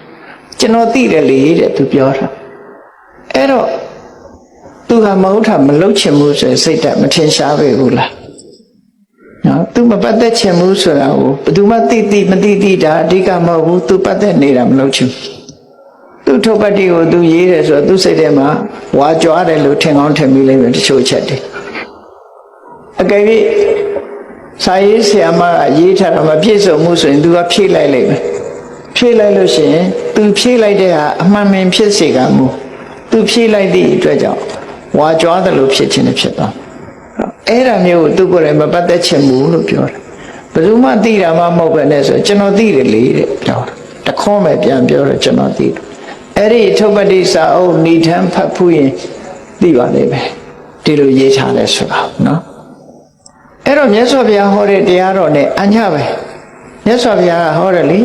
ကျွန်တော်သိတယ်လေတဲ့သူပြောတာအဲ့တော့သူဟာမဟုတ်တာမလုပ်ချင်ဘူးဆိုစိတ်ဓာတ်မထင်ရှားပဲဘူးလားနော်သူမပတ်သက်ချင်ဘူးဆိုတာကိုဘယ်သူမှသိမသိတာအဓိကမဟုတ်ဘူးသူပတ်သက်နေတာမလုပ်ချင်သူထုပ္ပတိကိုသူရေးတယ်ဆိုတော့သူစိတ်ထဲမှာဝါကြွားတယ်လို့ထင်ကောင်းထင်မိလိမ့်မယ်တချို့ချက်တွေအကယ်၍စာရေးဆရာမကရေးထားတာမပြည့်စုံမှုဆိုရင်သူကဖြည့်လိုက်လိမ့်မယ်ဖြည့်လိုက်လို့ရှိရင်သူဖြည့်လိုက်တဲ့ဟာအမှန်မှန်ဖြစ်စေကမူသူဖြည့်လိုက်သည့်အတွက်ကြောင့်ဝါကြွားတယ်လို့ဖြစ်ခြင်းနဲ့ဖြစ်သွားအဲ့ဒါမျိုးကိုသူကိုယ်တိုင်မပတ်သက်ချင်ဘူးလို့ပြောတယ်ဘယ်သူမှသိတာမှမဟုတ်ပဲနဲ့ဆိုကျွန်တော်သိတယ်လေတဲ့ပြောတယ်တခေါက်ပဲပြန်ပြောတယ်ကျွန်တော်သိတယ်အဲ့ဒီထုပ္ပတိစာအုပ်ဏိဌံဖတ်ဖူးရင်သိပါလိမ့်မယ်ဒီလိုရေးထားလဲဆိုတာနော် အဲ့တော့မြတ်စွာဘုရားဟောတဲ့တရားတော်နဲ့အညပဲမြတ်စွာဘုရားဟောတယ်လေ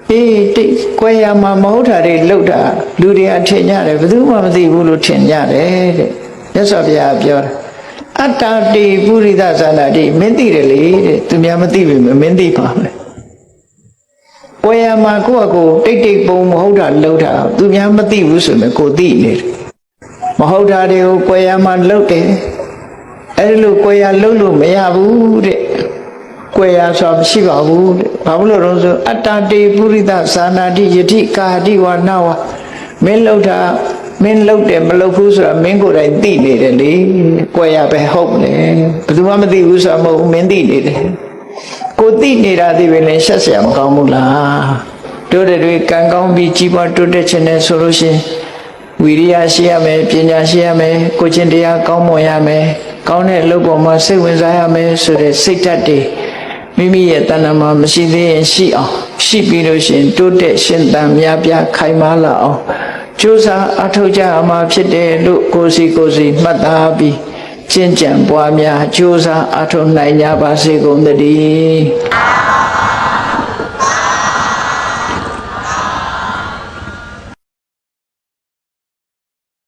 အေးတိတ်ကွယ်ရမှာမဟုတ်တာတွေလှုပ်တာလူတွေကထင်ကြတယ်ဘယ်သူမှမသိဘူးလို့ထင်ကြတယ်တဲ့မြတ်စွာဘုရားပြောတာအတ္တတိပုရိသဇာနာတိမင်းသိတယ်လေတဲ့သူများမသိပြီမင်းသိပါမယ်ကွယ်ရမှာကိုယ့်အကိုတိတ်တိတ်ပုံမဟုတ်တာလှုပ်တာသူများမသိဘူးဆိုရင်ကိုသိနေတယ်မဟုတ်တာတွေကိုကွယ်ရမှာလှုပ်တယ်အဲ့လိုကွယ်ရလှုပ်လို့မရဘူးတဲ့ကွယ်ရဆိုတာမရှိပါဘူးတဲ့ဘာလို့လဲဆိုအတ္တတေပုရိသဇာနာတိယတိကာတိဝနာဝမင်းလှုပ်တာမင်းလှုပ်တယ်မလှုပ်ဘူးဆိုတာမင်းကိုယ်တိုင်သိနေတယ်လေကွယ်ရပဲဟုတ်လေဘယ်သူမှမသိဘူးဆိုတာမဟုတ်ဘူးမင်းသိနေတယ်ကိုသိနေတာသိပဲလေရှက်เสียမကောင်းဘူးလားတို့တွေကံကောင်းပြီးကြီးပွားတိုးတက်ခြင်းနဲ့ဆိုလို့ရှိရင်ဝီရိယရှိရမယ်ပညာရှိရမယ်ကိုချင်းတရားကောင်းမွန်ရမယ်ကောင်းတဲ့အလုပ်ပေါ်မှာစိတ်ဝင်စားရမယ်ဆိုတဲ့စိတ်ဓာတ်တွေမိမိရဲ့တဏ္ဍာမှာမရှိသေးရင်ရှိအောင်ရှိပြီးလို့ရှိရင်တိုးတက်ရှင်သန်များပြားခိုင်မာလာအောင်ကြိုးစားအထောက်ကြအမှာဖြစ်တယ်လို့ကိုယ်စီမှတ်သားပြီးကျင့်ကြံပွားများကြိုးစားအထောက်နိုင်ကြပါစေကုန်သတည်း